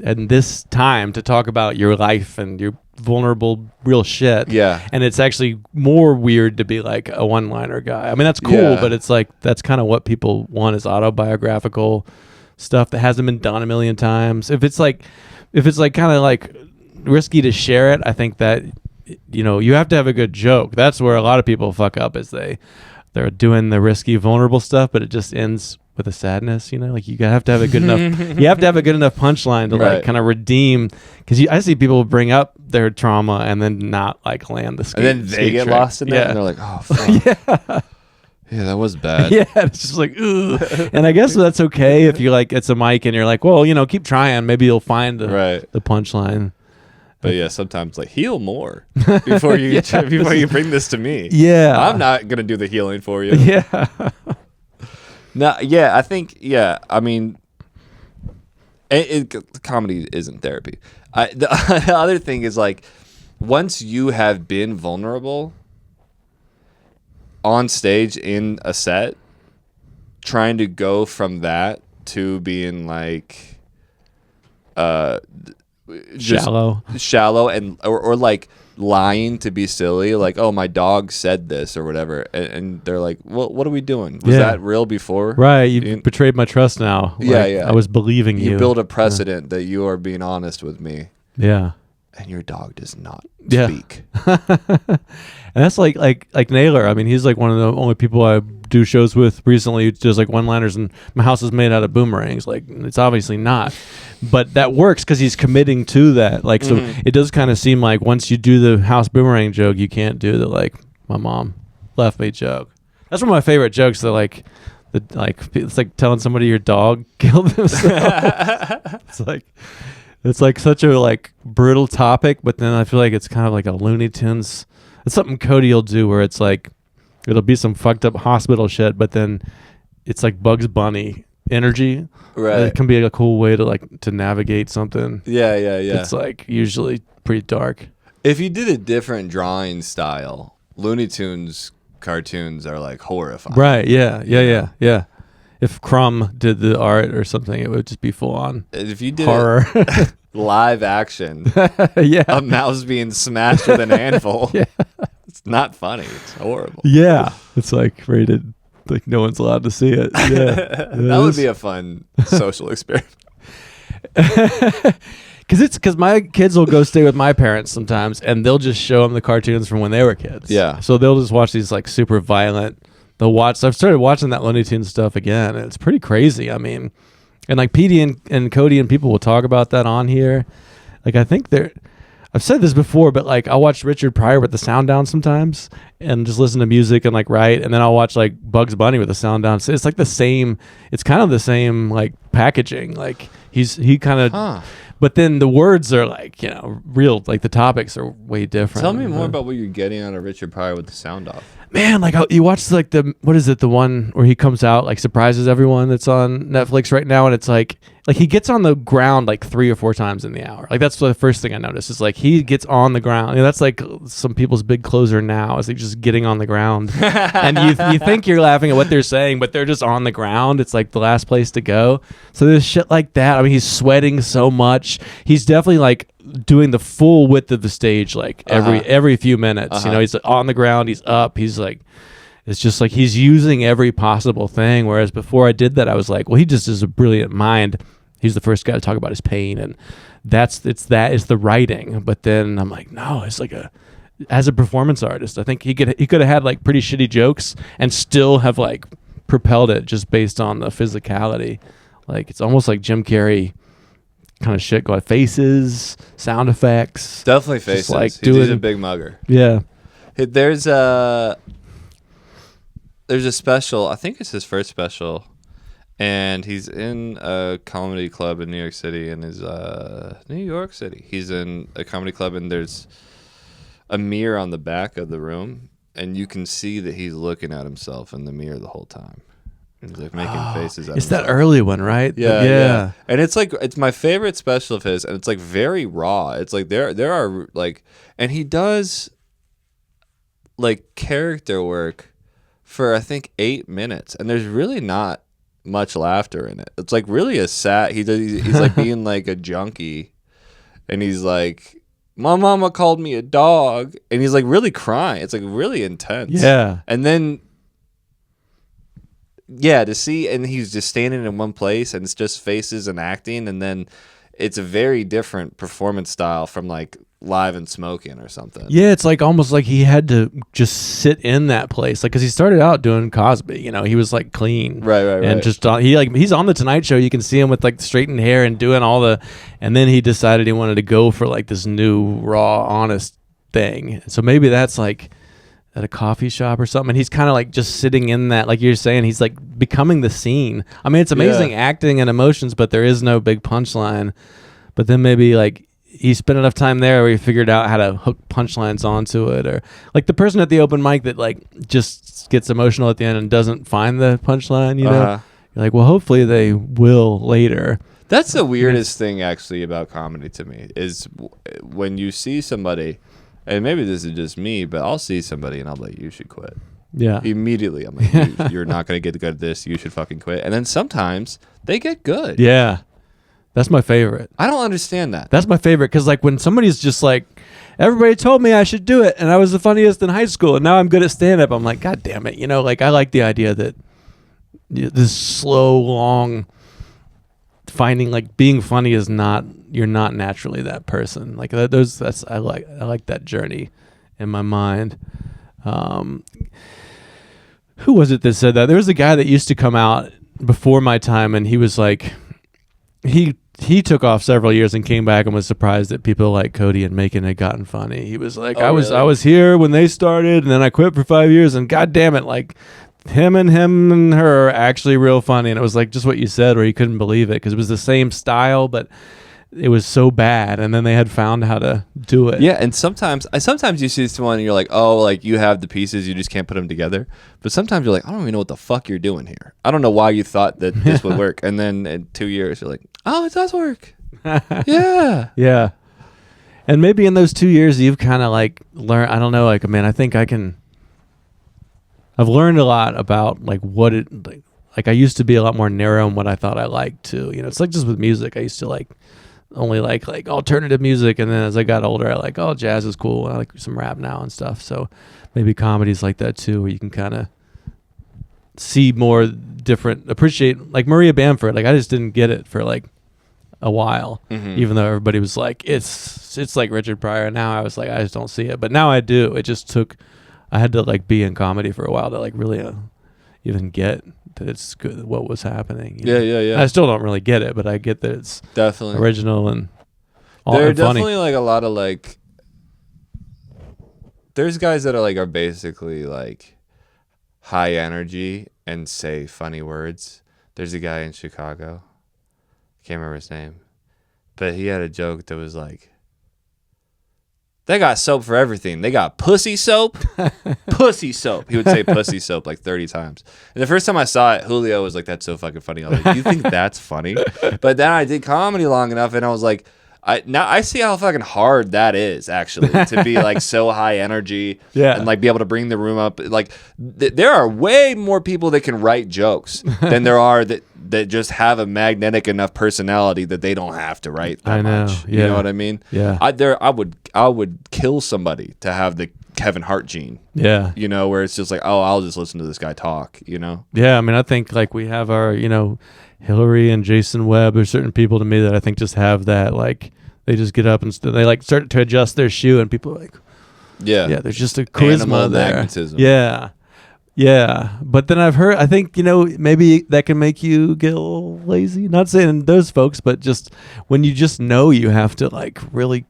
at this time, to talk about your life and your vulnerable real shit. Yeah. And it's actually more weird to be like a one-liner guy. I mean, that's cool, but it's like, that's kind of what people want, is autobiographical stuff that hasn't been done a million times. If it's like kind of like risky to share it, I think that you have to have a good joke. That's where a lot of people fuck up, is they're doing the risky vulnerable stuff, but it just ends with a sadness. Like you have to have a good enough you have to have a good enough punchline to like kind of redeem, because I see people bring up their trauma and then not like land the skate, and then they get trick. lost in it and they're like, oh fuck. Yeah, that was bad. Yeah, it's just like, ooh. And I guess that's okay if you like, it's a mic and you're like, well, keep trying. Maybe you'll find the punchline. But yeah, sometimes like heal more before you you bring this to me. Yeah, I'm not gonna do the healing for you. Yeah. No, yeah, I think I mean, comedy isn't therapy. The other thing is like, once you have been vulnerable on stage in a set, trying to go from that to being like just shallow and or like lying to be silly, like, oh, my dog said this or whatever, and they're like, well, what are we doing? Was that real before? Right, you betrayed my trust now. Like, I was believing you. You build a precedent that you are being honest with me. Yeah. And your dog does not speak. And that's like Naylor. I mean, he's like one of the only people I do shows with recently who does like one-liners, and my house is made out of boomerangs. Like, it's obviously not. But that works because he's committing to that. Like, so it does kind of seem like once you do the house boomerang joke, you can't do the, like, my mom left me joke. That's one of my favorite jokes. That it's like telling somebody your dog killed himself. It's like such a like brutal topic, but then I feel like it's kind of like a Looney Tunes. It's something Cody will do where it's like it'll be some fucked up hospital shit, but then it's like Bugs Bunny energy. Right. It can be a cool way to navigate something. Yeah. It's like usually pretty dark. If you did a different drawing style, Looney Tunes cartoons are like horrifying. Right. Yeah. If Crumb did the art or something, it would just be full on. If you did horror, live action, a mouse being smashed with an anvil, it's not funny. It's horrible. Yeah, it's like rated, like no one's allowed to see it. Yeah, that would be a fun social experiment. Because my kids will go stay with my parents sometimes, and they'll just show them the cartoons from when they were kids. Yeah, so they'll just watch these like super violent. So I've started watching that Looney Tunes stuff again, and it's pretty crazy. I mean, and like PD and Cody and people will talk about that on here. Like, I think I've said this before, but like I'll watch Richard Pryor with the sound down sometimes and just listen to music and like write, and then I'll watch like Bugs Bunny with the sound down. So it's like the same. It's kind of the same like packaging. Like he kind of. But then the words are like, real, like the topics are way different. Tell me more about what you're getting out of Richard Pryor with the sound off. Man, like you watch like the one where he comes out, like surprises everyone, that's on Netflix right now, and it's like he gets on the ground like 3 or 4 times in the hour. Like that's the first thing I noticed is like he gets on the ground. That's like some people's big closer now is like just getting on the ground. And you think you're laughing at what they're saying, but they're just on the ground. It's like the last place to go. So there's shit like that. I mean, he's sweating so much. He's definitely like doing the full width of the stage like every few minutes. He's like on the ground, he's up, he's like, it's just like he's using every possible thing. Whereas before I did that, I was like, well, he just is a brilliant mind. He's the first guy to talk about his pain, and it's the writing. But then I'm like, no, it's like as a performance artist, I think he could have had like pretty shitty jokes and still have like propelled it just based on the physicality. Like it's almost like Jim Carrey kind of shit, going faces, sound effects. Definitely faces. Like he's a big mugger. Yeah. There's a special. I think it's his first special, and he's in a comedy club in New York City. He's in a comedy club, and there's a mirror on the back of the room, and you can see that he's looking at himself in the mirror the whole time. He's like making faces at It's himself. that early one, right? Yeah. And it's like, it's my favorite special of his, and it's like very raw. It's like there are like, and he does like character work for I think 8 minutes, and there's really not much laughter in it. It's like really a sad. He's like being like a junkie, and he's like, my mama called me a dog, and he's like really crying. It's like really intense. Yeah. And then to see, and he's just standing in one place, and it's just faces and acting, and then it's a very different performance style from like Live and Smoking or something. Yeah, it's like almost like he had to just sit in that place, like because he started out doing Cosby. He was like clean, right, and just he's on the Tonight Show. You can see him with like straightened hair and doing all the, and then he decided he wanted to go for like this new raw, honest thing. So maybe that's like at a coffee shop or something, and he's kind of like just sitting in that, like you're saying, he's like becoming the scene. I mean, it's amazing acting and emotions, but there is no big punchline. But then maybe like he spent enough time there where he figured out how to hook punchlines onto it, or like the person at the open mic that like just gets emotional at the end and doesn't find the punchline, you know? You're like, well, hopefully they will later. That's the weirdest thing actually about comedy to me is when you see somebody, and maybe this is just me, but I'll see somebody and I'll be like, you should quit. Yeah. Immediately, I'm like, you're not going to get good at this. You should fucking quit. And then sometimes they get good. Yeah. That's my favorite. I don't understand that. That's my favorite because like when somebody's just like, everybody told me I should do it, and I was the funniest in high school, and now I'm good at stand-up. I'm like, God damn it. Like I like the idea that this slow, long finding like being funny is not, you're not naturally that person. Like I like that journey in my mind. Who was it that said that? There was a guy that used to come out before my time, and he was like, he took off several years and came back and was surprised that people like Cody and Macon had gotten funny. He was like, I was here when they started, and then I quit for 5 years, and God damn it, like him and her are actually real funny. And it was like just what you said, where you couldn't believe it because it was the same style, but it was so bad, and then they had found how to do it. Yeah, and sometimes you see someone and you're like, oh, like you have the pieces, you just can't put them together. But sometimes you're like, I don't even know what the fuck you're doing here. I don't know why you thought that this would work. And then in 2 years, you're like, oh, it does work. Yeah. Yeah. And maybe in those 2 years, you've kind of like learned, I don't know, like, man, I think I've learned a lot about like what it, like I used to be a lot more narrow in what I thought I liked too. It's like just with music, I used to like, only like alternative music, and then as I got older I like, oh, jazz is cool, I like some rap now and stuff. So maybe comedy's like that too, where you can kind of see more different, appreciate like Maria Bamford. Like I just didn't get it for like a while, even though everybody was like it's like Richard Pryor. Now I was like, I just don't see it, but now I do. It just took, I had to like be in comedy for a while to like really even get that it's good what was happening. Yeah. I still don't really get it, but I get that it's definitely original and all there are and funny. definitely like a lot of like, there's guys that are basically like high energy and say funny words. There's a guy in Chicago, can't remember his name, but he had a joke that was like, they got soap for everything. They got pussy soap. Pussy soap. He would say pussy soap like 30 times. And the first time I saw it, Julio was like, that's so fucking funny. I was like, you think that's funny? But then I did comedy long enough, and I was like, now I see how fucking hard that is actually to be like so high energy and like be able to bring the room up. Like there are way more people that can write jokes than there are that just have a magnetic enough personality that they don't have to write that much. You know what I mean? Yeah. I would kill somebody to have the Kevin Hart gene. Yeah. Where it's just like, oh, I'll just listen to this guy talk, Yeah, I mean, I think like we have our, Hillary and Jason Webb. There's certain people to me that I think just have that, like they just get up and they like start to adjust their shoe, and people are like, yeah, there's just a charisma Animal there. magnetism. Yeah. But then I think, maybe that can make you get a little lazy. Not saying those folks, but just when you just know you have to like really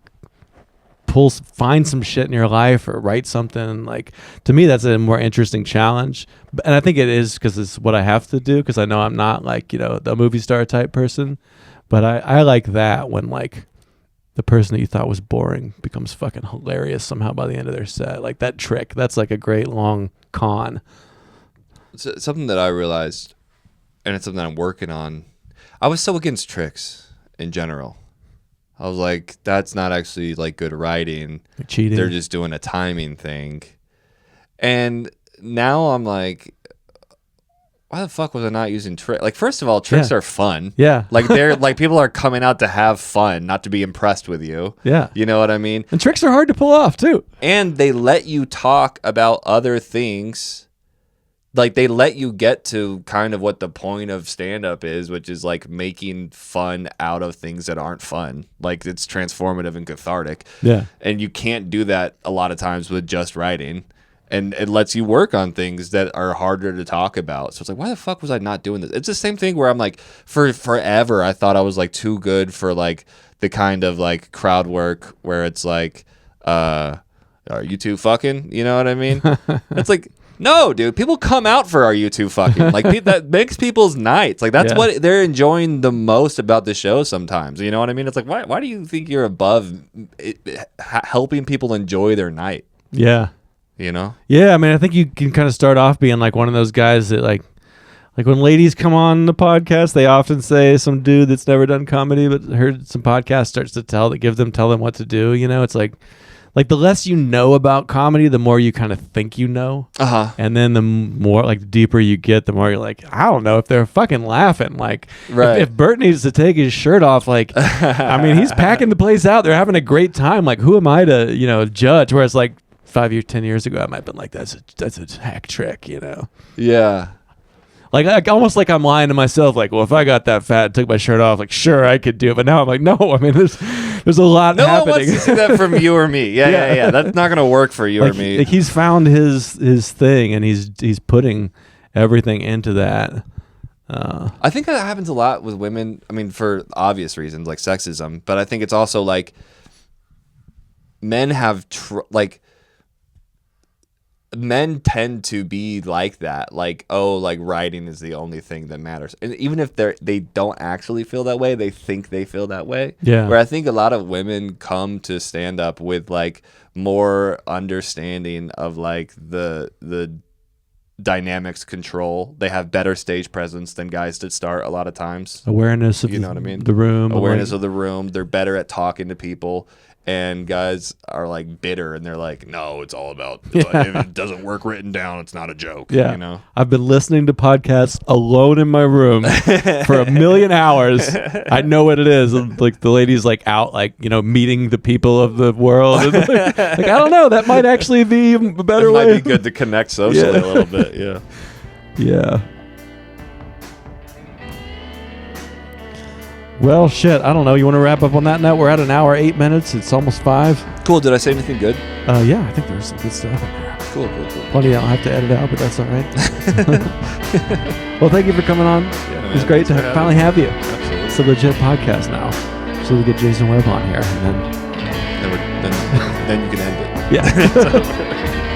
find some shit in your life or write something. Like to me, that's a more interesting challenge. And I think it is because it's what I have to do, because I know I'm not like, the movie star type person. But I like that when like the person that you thought was boring becomes fucking hilarious somehow by the end of their set. Like that trick, that's like a great long con. Something that I realized, and it's something that I'm working on. I was so against tricks in general. I was like, that's not actually like good writing. You're cheating. They're just doing a timing thing. And now I'm like, why the fuck was I not using tricks? Like, first of all, tricks are fun. Yeah. Like they're like, people are coming out to have fun, not to be impressed with you. Yeah. You know what I mean? And tricks are hard to pull off too. And they let you talk about other things. Like they let you get to kind of what the point of stand-up is, which is like making fun out of things that aren't fun. Like it's transformative and cathartic. Yeah. And you can't do that a lot of times with just writing. And it lets you work on things that are harder to talk about. So it's like, why the fuck was I not doing this? It's the same thing where I'm like, for forever, I thought I was like too good for like the kind of like crowd work where it's like, are you two fucking? You know what I mean? It's like, no, dude, people come out for Are You Two Fucking? Like that makes people's nights. Like that's what they're enjoying the most about the show sometimes. You know what I mean? It's like, why do you think you're above helping people enjoy their night? Yeah. Yeah, I mean, I think you can kind of start off being like one of those guys that like when ladies come on the podcast, they often say some dude that's never done comedy but heard some podcast starts to tell them what to do. It's like like the less you know about comedy, the more you kind of think you know. And then the more like the deeper you get, the more you're like, I don't know if they're fucking laughing. Like if Bert needs to take his shirt off, like I mean, he's packing the place out. They're having a great time. Like who am I to, judge? Whereas like 5 years, 10 years ago, I might have been like, that's a hack trick, Yeah. Like almost like I'm lying to myself. Like, well, if I got that fat and took my shirt off, like, sure, I could do it. But now I'm like, no. I mean, there's a lot happening. No one wants to see that from you or me. Yeah. That's not gonna work for you or me. Like he's found his thing, and he's putting everything into that. I think that happens a lot with women. I mean, for obvious reasons like sexism, but I think it's also like men have men tend to be like that, like, oh, like writing is the only thing that matters, and even if they don't actually feel that way, they think they feel that way. Yeah. Where I think a lot of women come to stand up with like more understanding of like the dynamics control. They have better stage presence than guys that start a lot of times. Awareness of what I mean? The room. Awareness of the room. They're better at talking to people. And guys are like bitter, and they're like, "No, it's all about like, if it doesn't work written down, it's not a joke." Yeah, I've been listening to podcasts alone in my room for 1 million hours. I know what it is. Like the lady's like out, like meeting the people of the world. And like I don't know, that might actually be a better way. It might be good to connect socially a little bit. Yeah. Yeah. Well, shit, I don't know. You want to wrap up on that note? We're at an hour, 8 minutes. It's almost 5. Cool. Did I say anything good? Yeah, I think there's some good stuff in there. Cool. Funny, I'll have to edit it out, but that's all right. Well, thank you for coming on. Yeah, it was great to finally have you. Absolutely. It's a legit podcast now. So we get Jason Webb on here, and then you can end it. Yeah.